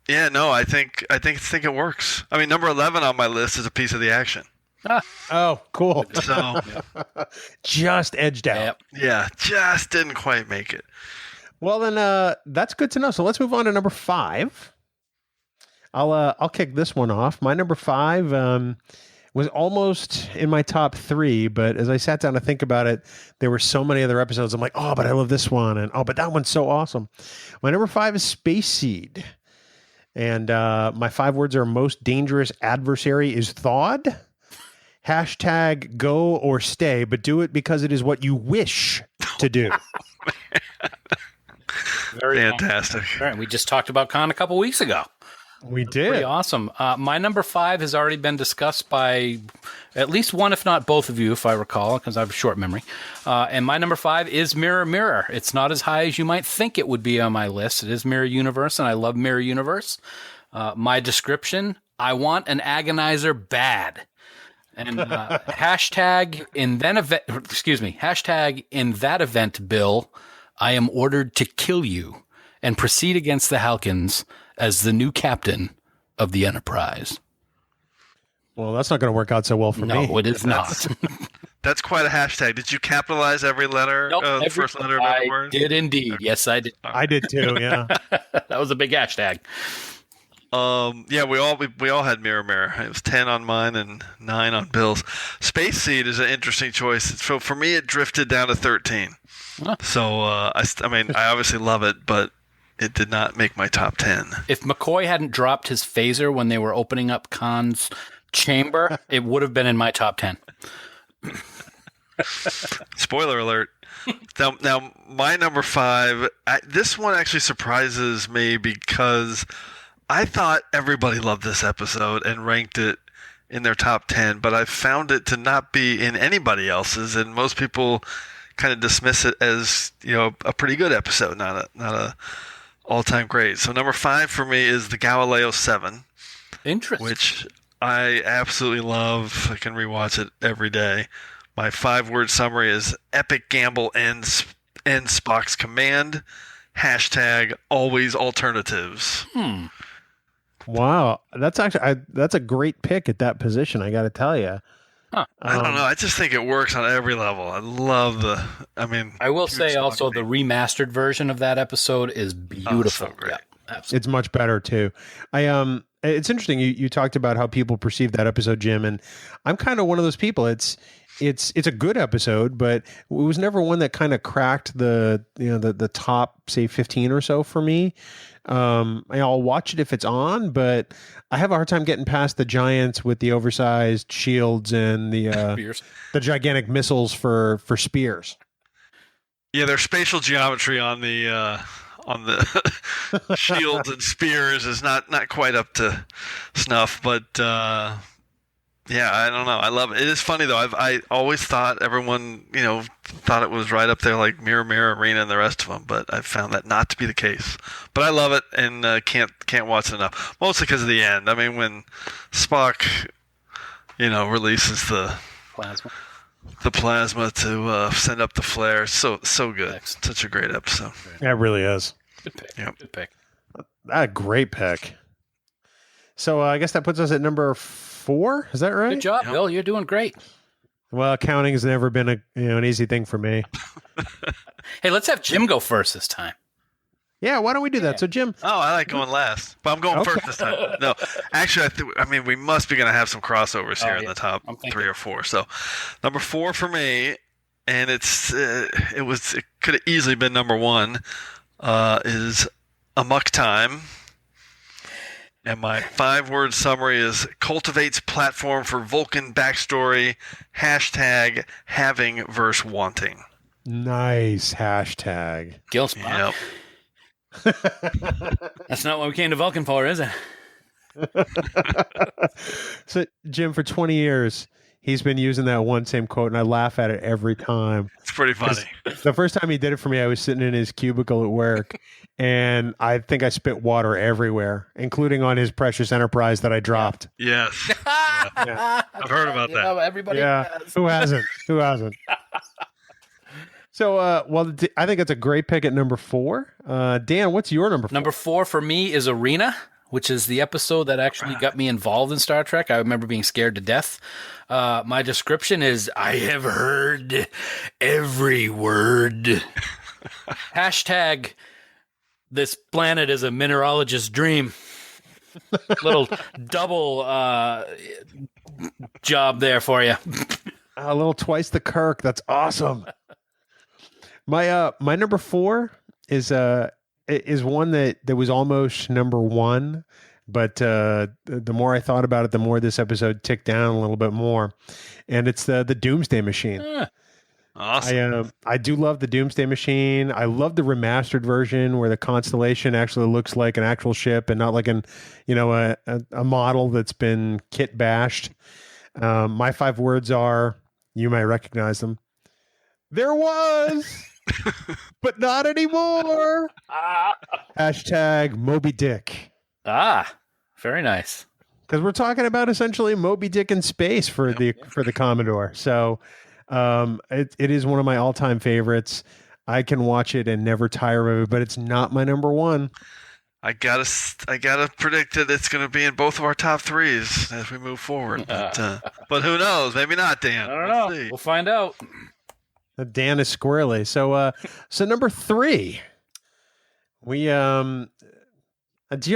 yeah, no, I think it works. I mean, number 11 on my list is a piece of the action. Oh, cool. So just edged out. yeah, just didn't quite make it. Well, then that's good to know. So let's move on to number 5. I'll kick this one off. My number 5 was almost in my top 3, but as I sat down to think about it, there were so many other episodes. I'm like, oh, but I love this one, and oh, but that one's so awesome. My number 5 is Space Seed, and my 5 words are: most dangerous adversary is thawed. Hashtag go or stay, but do it because it is what you wish to do. Very fantastic. All right, we just talked about Khan a couple weeks ago. We did. Pretty awesome. My number 5 has already been discussed by at least one, if not both of you, if I recall, because I have a short memory. And my number 5 is Mirror Mirror. It's not as high as you might think it would be on my list. It is Mirror Universe, and I love Mirror Universe. My description: I want an agonizer bad. And hashtag in that event, Bill, I am ordered to kill you and proceed against the Halkins as the new captain of the Enterprise. Well, that's not going to work out so well for me. No, it is not. That's quite a hashtag. Did you capitalize every letter? Nope, the first letter of every word? I did indeed. Okay. Yes, I did. I did too. Yeah, that was a big hashtag. Yeah, we all had Mirror Mirror. It was 10 on mine and 9 on Bill's. Space Seed is an interesting choice. So for me, it drifted down to 13. Huh. So I mean, I obviously love it, but it did not make my top 10. If McCoy hadn't dropped his phaser when they were opening up Khan's chamber, it would have been in my top 10. Spoiler alert. Now my number 5. This one actually surprises me because I thought everybody loved this episode and ranked it in their top 10, but I found it to not be in anybody else's, and most people kind of dismiss it as, you know, a pretty good episode, not a all-time great. So number 5 for me is the Galileo 7. Interesting. Which I absolutely love. I can rewatch it every day. My 5-word summary is: epic gamble ends Spock's command. Hashtag always alternatives. Wow, that's actually that's a great pick at that position. I got to tell you. Huh. I don't know. I just think it works on every level. I love I will say also the remastered version of that episode is beautiful. Oh, so great. Yeah, absolutely. It's much better too. It's interesting. You talked about how people perceive that episode, Jim, and I'm kind of one of those people. It's a good episode, but it was never one that kind of cracked the top, say, 15 or so for me. I'll watch it if it's on, but I have a hard time getting past the giants with the oversized shields and the gigantic missiles for spears. Yeah, their spatial geometry on the shields and spears is not quite up to snuff, but yeah, I don't know. I love it. It is funny though. I always thought everyone, thought it was right up there like Mirror Mirror, Arena, and the rest of them, but I've found that not to be the case. But I love it and can't watch it enough. Mostly because of the end. I mean, when Spock, releases the plasma to send up the flare, so good. Excellent. Such a great episode. Yeah, it really is. Good pick. Yep. Good pick. Great pick. So I guess that puts us at number 4. Is that right? Good job, Bill. You're doing great. Well, counting has never been an easy thing for me. Hey, let's have Jim go first this time. Yeah, why don't we do that? So, Jim. Oh, I like going last, but I'm going first this time. No, actually, we must be going to have some crossovers here in the top 3 or 4. So, number 4 for me, and it could have easily been number 1, is Amok Time. And my 5-word summary is: cultivates platform for Vulcan backstory. Hashtag having versus wanting. Nice hashtag. Gil Spock. Yep. That's not what we came to Vulcan for, is it? So, Jim, for 20 years, he's been using that one same quote, and I laugh at it every time. It's pretty funny. The first time he did it for me, I was sitting in his cubicle at work, and I think I spit water everywhere, including on his precious Enterprise that I dropped. Yes. Yeah. I've heard about that. Everybody has. Who hasn't? Who hasn't? So, I think it's a great pick at number 4. Dan, what's your number 4? Number 4 for me is Arena, which is the episode that actually got me involved in Star Trek. I remember being scared to death. My description is, I have heard every word. Hashtag, this planet is a mineralogist's dream. Little double job there for you. A little twice the Kirk. That's awesome. My number 4 is one that was almost number 1, but the more I thought about it, the more this episode ticked down a little bit more, and it's the Doomsday Machine. Awesome. I do love the Doomsday Machine. I love the remastered version where the Constellation actually looks like an actual ship and not like a model that's been kit bashed. My 5 words are, you might recognize them. There was, but not anymore. Hashtag Moby Dick. Very nice. Because we're talking about essentially Moby Dick in space for the Commodore. So it is one of my all-time favorites. I can watch it and never tire of it, but it's not my number 1. I gotta predict that it's going to be in both of our top 3s as we move forward. But who knows? Maybe not, Dan. I don't know. See. We'll find out. Dan is squirrely. So number 3, we Jim,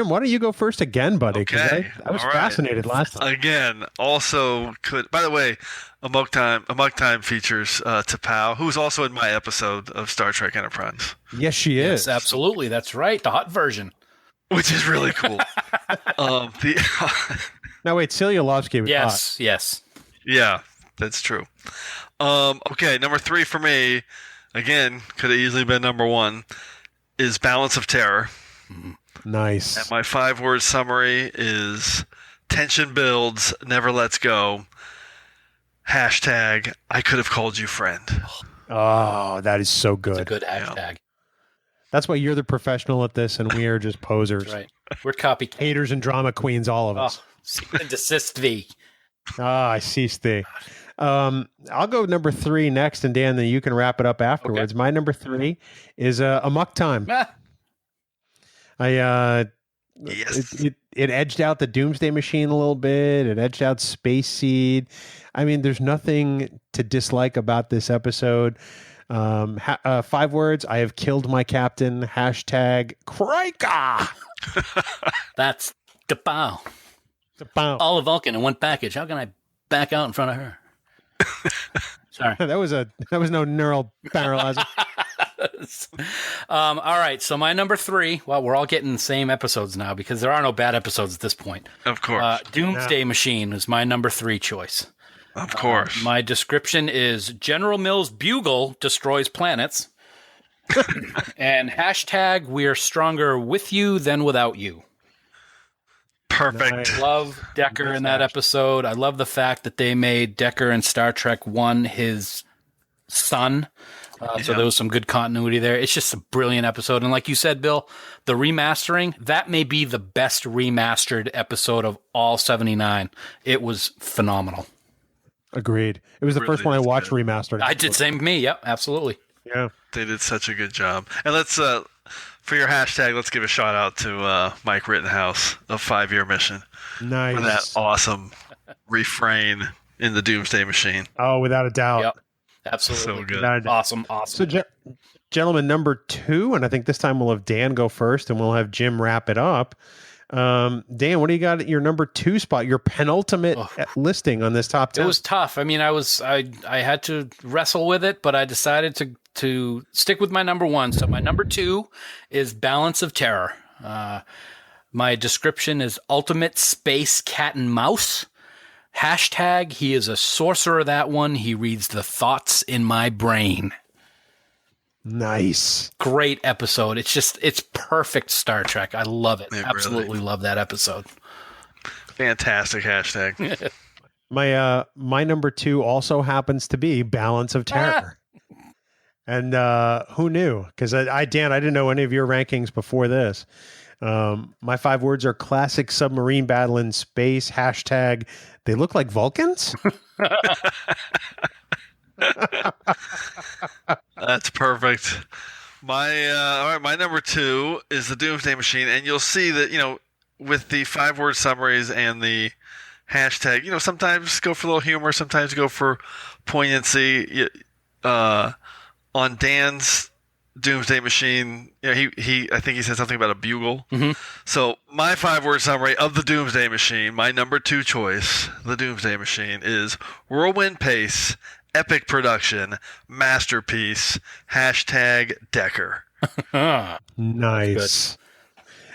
why don't you go first again, buddy? Okay. I was fascinated last time. Again, also could. By the way, Amok Time features T'Pau, who's also in my episode of Star Trek Enterprise. Yes, she is. Yes, absolutely. That's right. The hot version. Which is really cool. Now wait, Celia Lovsky was hot. Yes. Yeah, that's true. Okay, number 3 for me, again, could have easily been number 1, is Balance of Terror. Nice. And my 5-word summary is tension builds, never lets go. Hashtag, I could have called you friend. Oh, that is so good. It's a good hashtag. Yeah. That's why you're the professional at this, and we are just posers. That's right. We're copycat. Haters and drama queens, all of us. And desist thee. I cease thee. I'll go number 3 next, and Dan, then you can wrap it up afterwards. Okay. My number 3 is Amok Time. Yes. It edged out the Doomsday Machine a little bit. It edged out Space Seed. I mean, there's nothing to dislike about this episode. 5 words. I have killed my captain. Hashtag Crika. That's T'Pau. All of Vulcan in one package. How can I back out in front of her? Sorry. that was no neural paralyzer. All right, so my number 3. Well, we're all getting the same episodes now because there are no bad episodes at this point. Of course. Doomsday Machine is my number 3 choice. Of course. My description is General Mills' bugle destroys planets. And hashtag we are stronger with you than without you. Perfect. Nice. Love Decker in that episode. I love the fact that they made Decker in Star Trek 1 his son. So there was some good continuity there. It's just a brilliant episode. And like you said, Bill, the remastering, that may be the best remastered episode of all 79. It was phenomenal. Agreed. It was the first one I watched remastered. I did same with me. Yep, absolutely. Yeah. They did such a good job. And let's, for your hashtag, let's give a shout out to Mike Rittenhouse of 5-Year Mission. Nice. For that awesome refrain in the Doomsday Machine. Oh, without a doubt. Yep. Absolutely. So good. Awesome. So, gentlemen, number 2, and I think this time we'll have Dan go first, and we'll have Jim wrap it up. Dan, what do you got at your number 2 spot? Your penultimate listing on this top 10. It was tough. I mean, I had to wrestle with it, but I decided to stick with my number 1. So my number 2 is Balance of Terror. My description is ultimate space cat and mouse. Hashtag, he is a sorcerer, that one. He reads the thoughts in my brain. Nice. Great episode. It's perfect Star Trek. I love it. Absolutely love that episode. Fantastic hashtag. My number 2 also happens to be Balance of Terror. And who knew? Because Dan, I didn't know any of your rankings before this. My 5 words are classic submarine battle in space. # they look like Vulcans. That's perfect. All right, my number 2 is the Doomsday Machine, and you'll see that with the 5-word summaries and the hashtag, sometimes go for a little humor, sometimes go for poignancy. On Dan's Doomsday Machine, I think he said something about a bugle. Mm-hmm. So my 5-word summary of the Doomsday Machine, my number 2 choice, the Doomsday Machine, is whirlwind pace, epic production, masterpiece, # Decker. Nice.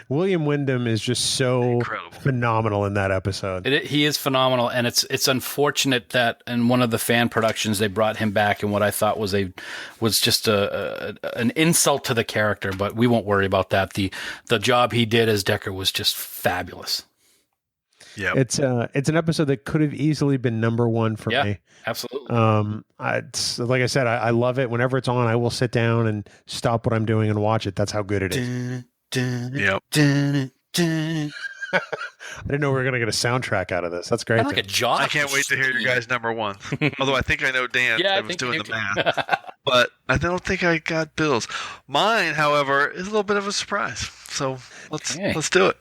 William Wyndham is just so Incredible. Phenomenal in that episode. He is phenomenal, and it's unfortunate that in one of the fan productions they brought him back in what I thought was just an insult to the character. But we won't worry about that. The job he did as Decker was just fabulous. Yeah, it's an episode that could have easily been number 1 for me. Absolutely. It's, like I said, I love it. Whenever it's on, I will sit down and stop what I'm doing and watch it. That's how good it is. Yep. I didn't know we were going to get a soundtrack out of this. That's great. Like a Jaws. I can't wait to hear your guys' number 1. Although I think I know Dan. Yeah, I was doing the math. But I don't think I got Bill's. Mine, however, is a little bit of a surprise. So let's do it.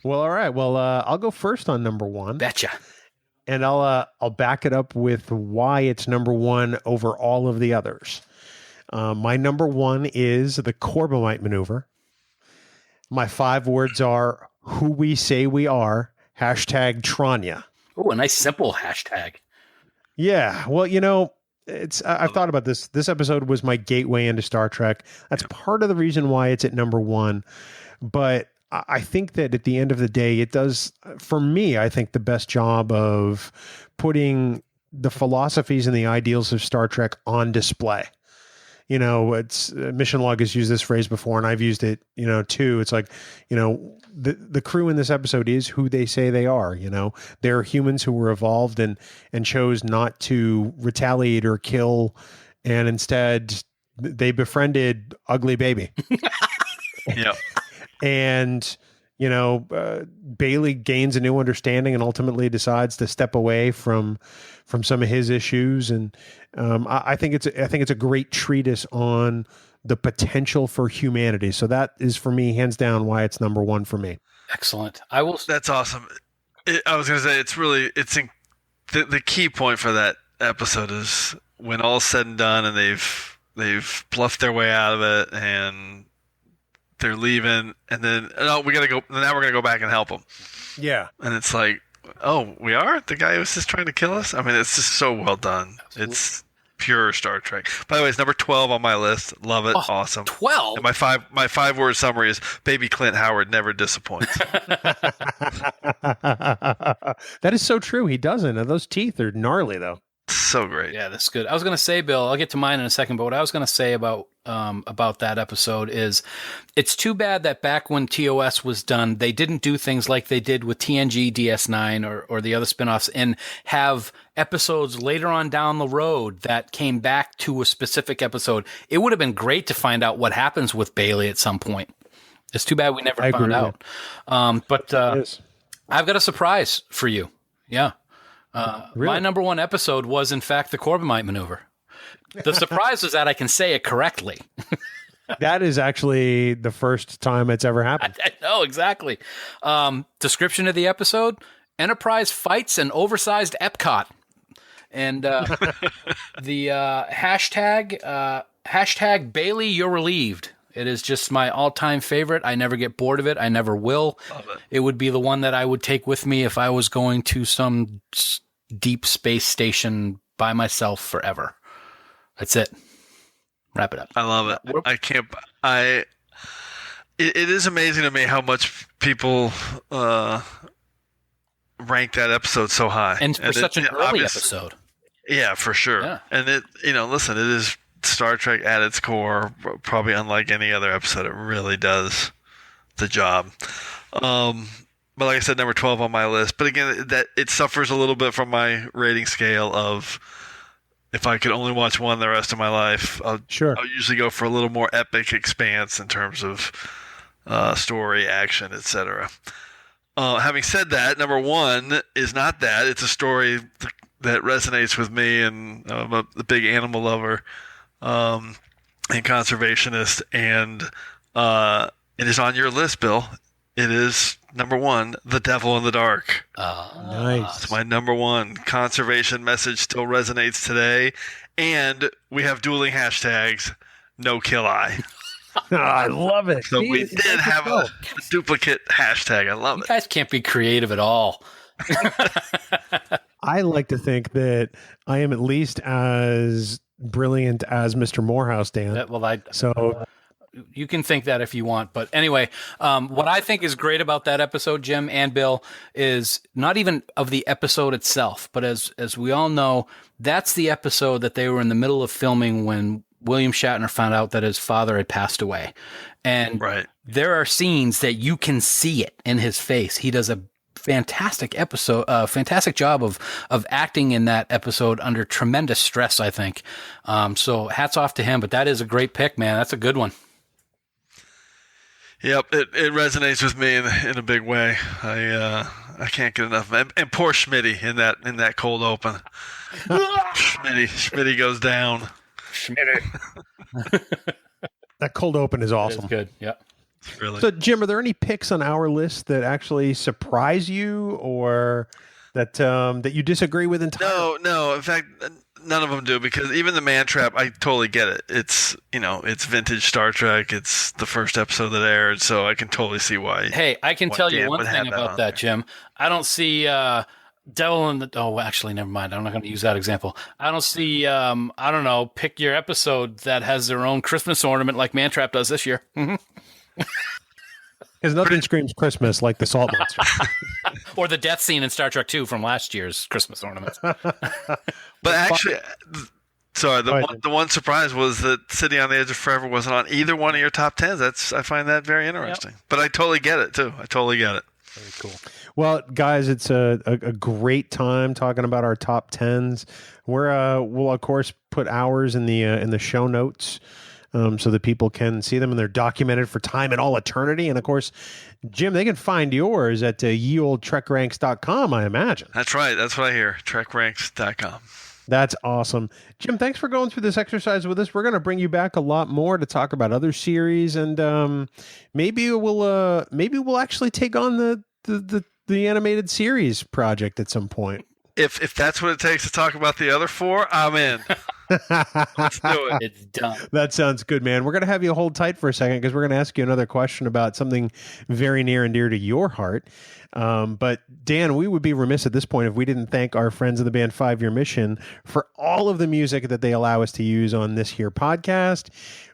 Well, all right. Well, I'll go first on number 1. Betcha. And I'll back it up with why it's number 1 over all of the others. My number 1 is the Corbomite maneuver. My 5 words are who we say we are, # Tranya. Oh, a nice simple hashtag. Yeah. Well, I've thought about this. This episode was my gateway into Star Trek. That's part of the reason why it's at number 1. But I think that at the end of the day, it does, for me, I think the best job of putting the philosophies and the ideals of Star Trek on display. It's Mission Log has used this phrase before, and I've used it, too. It's like, the crew in this episode is who they say they are. They're humans who were evolved and chose not to retaliate or kill, and instead they befriended Ugly Baby. Yeah. And Bailey gains a new understanding and ultimately decides to step away from some of his issues. And I think it's a great treatise on the potential for humanity. So that is, for me, hands down, why it's number 1 for me. Excellent. That's awesome. I was going to say the key point for that episode is when all's said and done, and they've bluffed their way out of it, and they're leaving, and then we're gonna go back and help them. Yeah, and it's like, we are the guy who was just trying to kill us. I mean, it's just so well done. Absolutely. It's pure Star Trek. By the way, it's number 12 on my list. Love it. Awesome. 12. And my 5-word summary is Baby Clint Howard never disappoints. That is so true. He doesn't. And those teeth are gnarly, though. So great. Yeah, that's good. I was going to say, Bill, I'll get to mine in a second, but what I was going to say about that episode is it's too bad that back when TOS was done, they didn't do things like they did with TNG, DS9, or the other spinoffs, and have episodes later on down the road that came back to a specific episode. It would have been great to find out what happens with Bailey at some point. It's too bad we never found out. But I've got a surprise for you. Yeah. Really? My number 1 episode was, in fact, the Corbomite maneuver. The surprise is that I can say it correctly. That is actually the first time it's ever happened. I know, exactly. Description of the episode: Enterprise fights an oversized Epcot. And the hashtag Bailey, you're relieved. It is just my all-time favorite. I never get bored of it. I never will. Love it. It would be the one that I would take with me if I was going to some deep space station by myself forever. That's it. Wrap it up. I love it. It is amazing to me how much people rank that episode so high. And for such an early episode. Yeah, for sure. Yeah. And listen, it is Star Trek at its core, probably unlike any other episode. It really does the job. but like I said, number 12 on my list. But again, that it suffers a little bit from my rating scale of if I could only watch one the rest of my life. I'll usually go for a little more epic expanse in terms of story, action, etc. Having said that, number 1 is not that. It's a story that resonates with me, and I'm a big animal lover and conservationist, and it is on your list, Bill. It is number 1, The Devil in the Dark. Nice. It's my number 1. Conservation message still resonates today, and we have dueling hashtags, no kill eye. I love it. So we did have a duplicate hashtag. I love it. You guys can't be creative at all. I like to think that I am at least as brilliant as Mr. Morehouse, Dan. So you can think that if you want. But anyway, what I think is great about that episode, Jim and Bill, is not even of the episode itself, but as we all know, that's the episode that they were in the middle of filming when William Shatner found out that his father had passed away. And there are scenes that you can see it in his face. He does a fantastic job of acting in that episode under tremendous stress, I think. So hats off to him, but that is a great pick, man. That's a good one. Yep, it resonates with me in a big way. I can't get enough. And poor Schmitty in that cold open. Schmitty goes down. That cold open is awesome. It's good. Yeah. Really. So, Jim, are there any picks on our list that actually surprise you, or that you disagree with entirely? No. In fact, none of them do, because even the Man Trap, I totally get it. It's vintage Star Trek. It's the first episode that aired, so I can totally see why. Hey, I can tell you one thing about that, Jim. I don't see Devil in the... Oh, actually, never mind. I'm not going to use that example. I don't see, I don't know, pick your episode that has their own Christmas ornament like Man Trap does this year. Mm-hmm. Because nothing screams Christmas like the Salt Monster. Or the death scene in Star Trek 2 from last year's Christmas ornament. But actually, sorry, the one surprise was that City on the Edge of Forever wasn't on either one of your top 10s. I find that very interesting. Yep. But I totally get it, too. I totally get it. Very cool. Well, guys, it's a great time talking about our top 10s. We'll of course put ours in the show notes, so that people can see them, and they're documented for time and all eternity. And of course, Jim, they can find yours at yeoldtrekranks.com, I imagine. That's right. That's what I hear. Trekranks.com. That's awesome. Jim, thanks for going through this exercise with us. We're going to bring you back a lot more to talk about other series, and maybe we'll actually take on the animated series project at some point. If that's what it takes to talk about the other 4, I'm in. Let's do it. It's done. That sounds good, man. We're going to have you hold tight for a second because we're going to ask you another question about something very near and dear to your heart. But Dan, we would be remiss at this point if we didn't thank our friends of the band 5 Year Mission for all of the music that they allow us to use on this here podcast.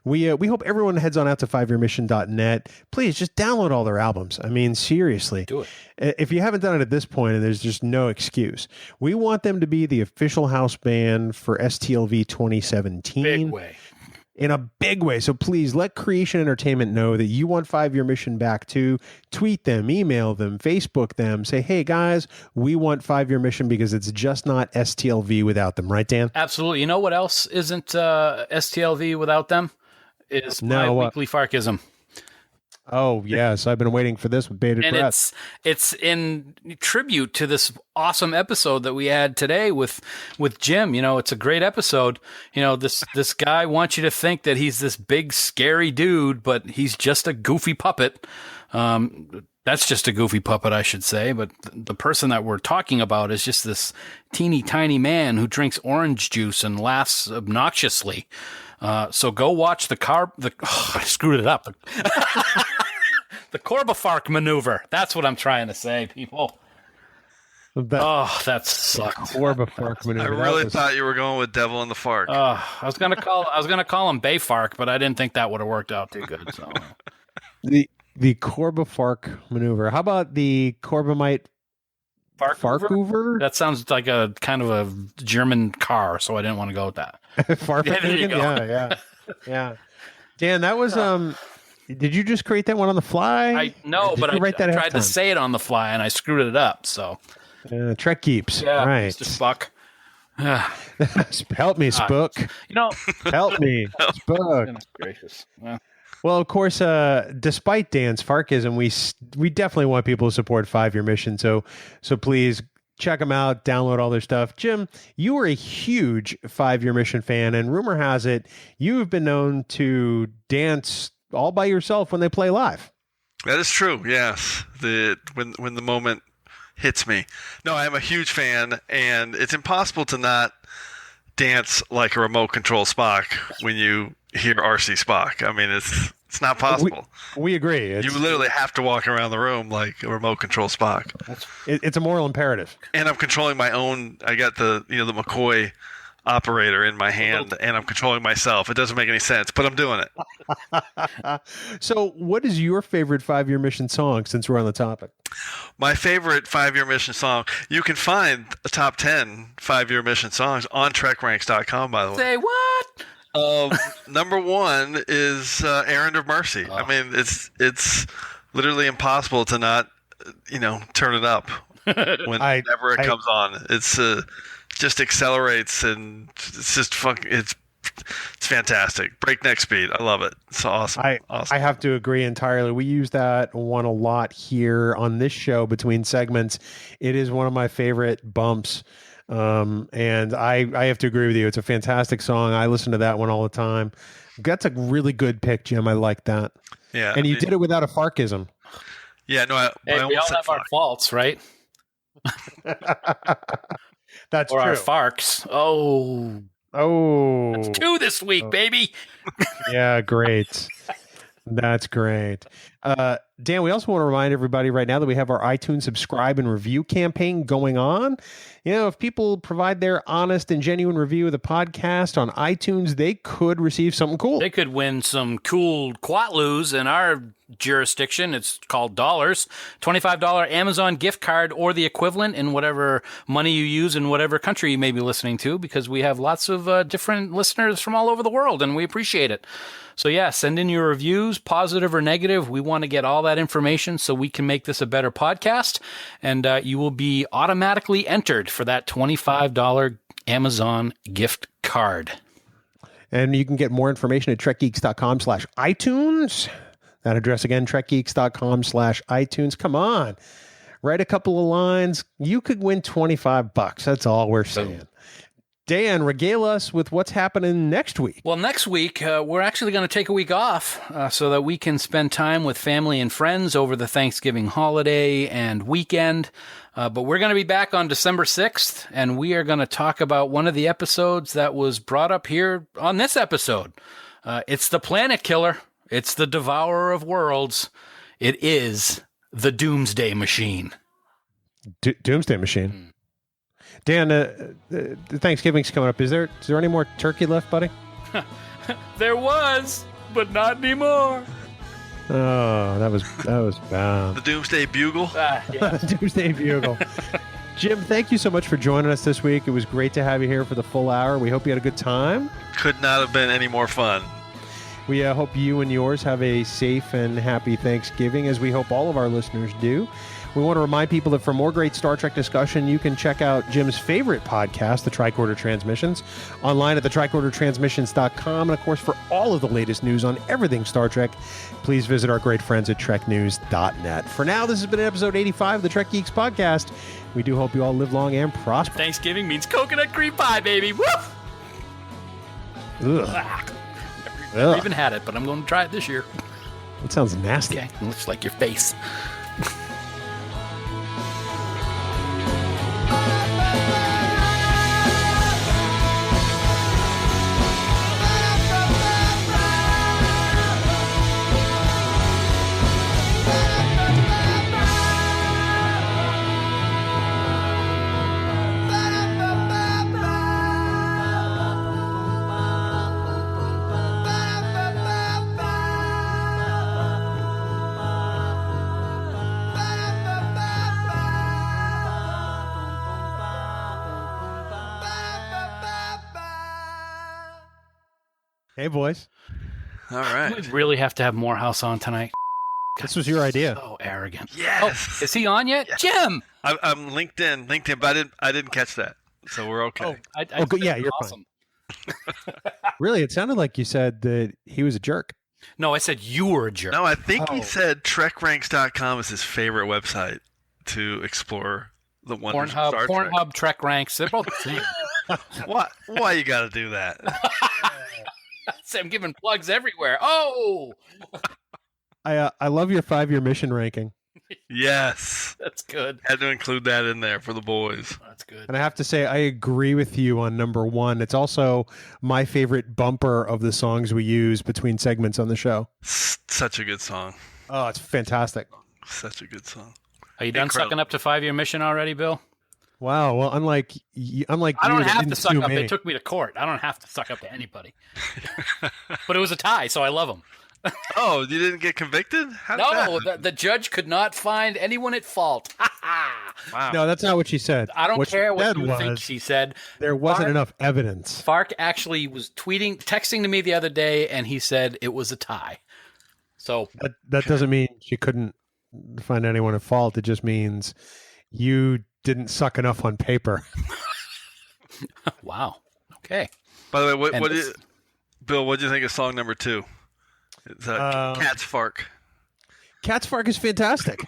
We hope everyone heads on out to 5yearmission.net. Please just download all their albums. I mean, seriously. Do it. If you haven't done it at this point, and there's just no excuse, we want them to be the official house band for STLV 2017. Big way. In a big way. So please let Creation Entertainment know that you want 5 Year Mission back too. Tweet them, email them, Facebook them. Say, hey guys, we want 5 Year Mission because it's just not STLV without them. Right, Dan? Absolutely. You know what else isn't STLV without them? Is my weekly Farkism. Oh, yes. I've been waiting for this with bated breath. It's in tribute to this awesome episode that we had today with Jim. You know, it's a great episode. You know, this guy wants you to think that he's this big, scary dude, but he's just a goofy puppet. That's just a goofy puppet, I should say. But the person that we're talking about is just this teeny tiny man who drinks orange juice and laughs obnoxiously. So go watch I screwed it up. The Corbifark maneuver. That's what I'm trying to say, people. That sucked. Corbifark maneuver. I really thought you were going with Devil in the Fark. I was gonna call him Bayfark, but I didn't think that would have worked out too good. So the Corbifark maneuver. How about the Corbomite Farkuver? That sounds like a kind of a German car, so I didn't want to go with that. Farkuver? Yeah. Dan, that was Did you just create that one on the fly? No, but I write that ahead tried of to time? say it on the fly and I screwed it up. So Trek Geeks. yeah, Right. Mr. Spock. Help me, Spook. You know, Help me, Spook. goodness gracious. Well, Well, of course, despite Dan's Farkism, we definitely want people to support 5-Year Mission. So please check them out, download all their stuff. Jim, you are a huge 5-Year Mission fan, and rumor has it you have been known to dance all by yourself when they play live. That is true. Yes, when the moment hits me. No, I'm a huge fan, and it's impossible to not dance like a remote control Spock when you hear RC Spock. I mean, it's not possible. We agree. You literally have to walk around the room like a remote control Spock. It's a moral imperative. And I'm controlling my own. I got the the McCoy operator in my hand, and I'm controlling myself. It doesn't make any sense, but I'm doing it. So, what is your favorite 5-Year Mission song? Since we're on the topic, my favorite 5-Year Mission song. You can find a top 10 5-Year Mission songs on TrekRanks.com. By the way, say what? Number one is Errand of Mercy. I mean, it's literally impossible to not, turn it up whenever it comes on. It's just accelerates, and it's just it's fantastic. Breakneck speed. I love it. It's awesome. I have to agree entirely. We use that one a lot here on this show between segments. It is one of my favorite bumps. And I have to agree with you. It's a fantastic song. I listen to that one all the time. That's a really good pick, Jim. I like that. Yeah. And you did it without a Farkism. Yeah, no, we all have our faults, right? That's or true. our Farks. Oh. That's 2 this week, baby. Yeah, great. That's great. Dan, we also want to remind everybody right now that we have our iTunes subscribe and review campaign going on. If people provide their honest and genuine review of the podcast on iTunes, they could receive something cool. They could win some cool Quatloos in our jurisdiction. It's called dollars. $25 Amazon gift card or the equivalent in whatever money you use in whatever country you may be listening to, because we have lots of different listeners from all over the world, and we appreciate it. So yeah, send in your reviews, positive or negative. We want to get all that information so we can make this a better podcast, and you will be automatically entered for that $25 Amazon gift card. And you can get more information at trekgeeks.com/iTunes. That address again, trekgeeks.com/iTunes. Come on, write a couple of lines. You could win $25. That's all we're saying. Dan, regale us with what's happening next week. Well, next week, we're actually going to take a week off so that we can spend time with family and friends over the Thanksgiving holiday and weekend. But we're going to be back on December 6th, and we are going to talk about one of the episodes that was brought up here on this episode. It's the Planet Killer. It's the Devourer of Worlds. It is the Doomsday Machine. Doomsday Machine. Dan, Thanksgiving's coming up. Is there any more turkey left, buddy? There was, but not anymore. Oh, that was bad. The Doomsday Bugle. Yeah. Doomsday Bugle. Jim, thank you so much for joining us this week. It was great to have you here for the full hour. We hope you had a good time. Could not have been any more fun. We hope you and yours have a safe and happy Thanksgiving, as we hope all of our listeners do. We want to remind people that for more great Star Trek discussion, you can check out Jim's favorite podcast, The Tricorder Transmissions, online at thetricordertransmissions.com. And, of course, for all of the latest news on everything Star Trek, please visit our great friends at treknews.net. For now, this has been episode 85 of the Trek Geeks podcast. We do hope you all live long and prosper. Thanksgiving means coconut cream pie, baby. Woof! Ugh. Never even had it, but I'm going to try it this year. That sounds nasty. Okay, it looks like your face. Hey, boys. All right. We really have to have Morehouse on tonight. This was your idea. So arrogant. Yes. Oh, is he on yet? Yes. Jim! I'm LinkedIn, but I didn't catch that, so we're okay. I good. Yeah, you're awesome. Really, it sounded like you said that he was a jerk. No, I said you were a jerk. No, I think he Oh. said TrekRanks.com is his favorite website to explore the wonders of Star Trek. Pornhub, Trek Ranks, they're both the same. Why you got to do that? I'm giving plugs everywhere. Oh! I love your 5-year mission ranking. Yes. That's good. Had to include that in there for the boys. That's good. And I have to say, I agree with you on number 1. It's also my favorite bumper of the songs we use between segments on the show. Such a good song. Oh, it's fantastic. Such a good song. Are you done Incredible. sucking up to 5-year mission already, Bill? Wow. Well, unlike I you, don't that have to didn't suck sue up. me. They took me to court. I don't have to suck up to anybody. But it was a tie, so I love them. Oh, you didn't get convicted? How did that No, happen? the judge could not find anyone at fault. Wow. No, that's not what she said. I don't care what she you said think was she said. there wasn't Fark- enough evidence. Fark actually was texting to me the other day, and he said it was a tie. So That doesn't mean she couldn't find anyone at fault. It just means you didn't suck enough on paper. wow. Okay. By the way, And Bill, what do you think of song number 2? It's Cat's Fark. Cat's Fark is fantastic.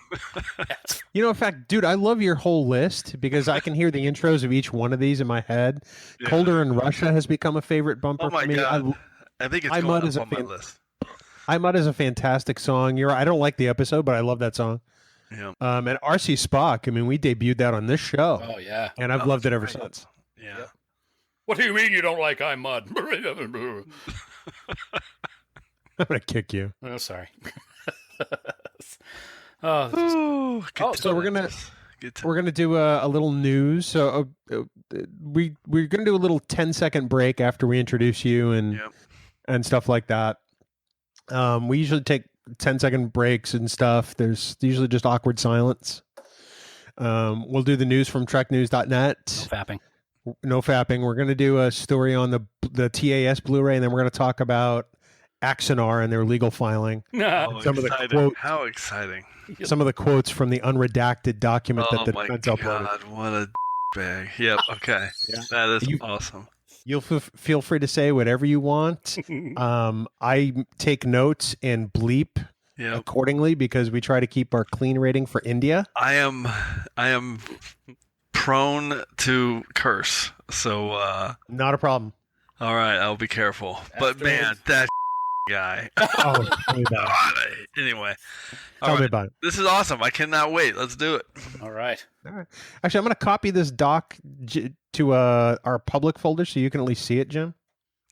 You know, in fact, dude, I love your whole list because I can hear the intros of each one of these in my head. Yeah. Colder in Russia has become a favorite bumper Oh my for me. God. I think it's I going Mud up is a on my fan- list. I Mud is a fantastic song. I don't like the episode, but I love that song. Yeah. And RC Spock, I mean, we debuted that on this show, Oh, yeah. and I've loved it ever since. Yeah. What do you mean you don't like I'm Mud? I'm going to kick you. Oh, sorry. oh, this is- Ooh, good so we're gonna- times. Good times. We're going to do a little news. So we're going to do a little 10-second break after we introduce you Yep. and stuff like that. We usually take 10-second breaks and stuff. There's usually just awkward silence. We'll do the news from TrekNews.net. no fapping. No fapping. We're going to do a story on the TAS Blu-ray, and then we're going to talk about Axonar and their legal filing. Oh, Some of the exciting. quotes- How exciting. Some of the quotes from the unredacted document Oh that the my defense God, uploaded. what a bag. Yep, okay. Yeah. That is You- awesome. You'll feel free to say whatever you want. I take notes and bleep Yep. accordingly because we try to keep our clean rating for India. I am prone to curse. So Not a problem. all right, I'll be careful. But After man, that guy. Oh, tell me about it. Anyway. Tell All me right. about it. This is awesome. I cannot wait. Let's do it. All right. Actually, I'm going to copy this doc to our public folder so you can at least see it, Jim.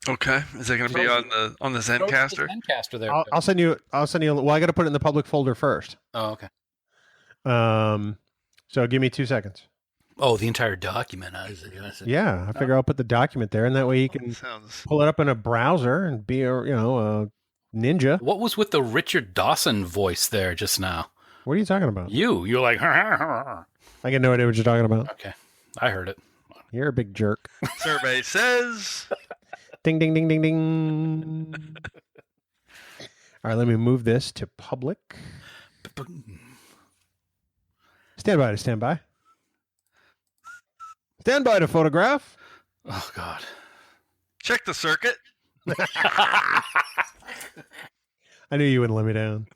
Okay. Is it going to be on the Zencaster? Zencaster there. I'll send you. Well, I got to put it in the public folder first. Oh, okay. So give me 2 seconds. Oh, the entire document. Yeah, I figure I'll put the document there, and that way you can Sounds. pull it up in a browser and be a ninja. What was with the Richard Dawson voice there just now? What are you talking about? You're like, I get no idea what you're talking about. okay. I heard it. You're a big jerk. Survey says. Ding, ding, ding, ding, ding. All right, let me move this to public. Stand by to stand by. Stand by to photograph. Oh, God. Check the circuit. I knew you wouldn't let me down.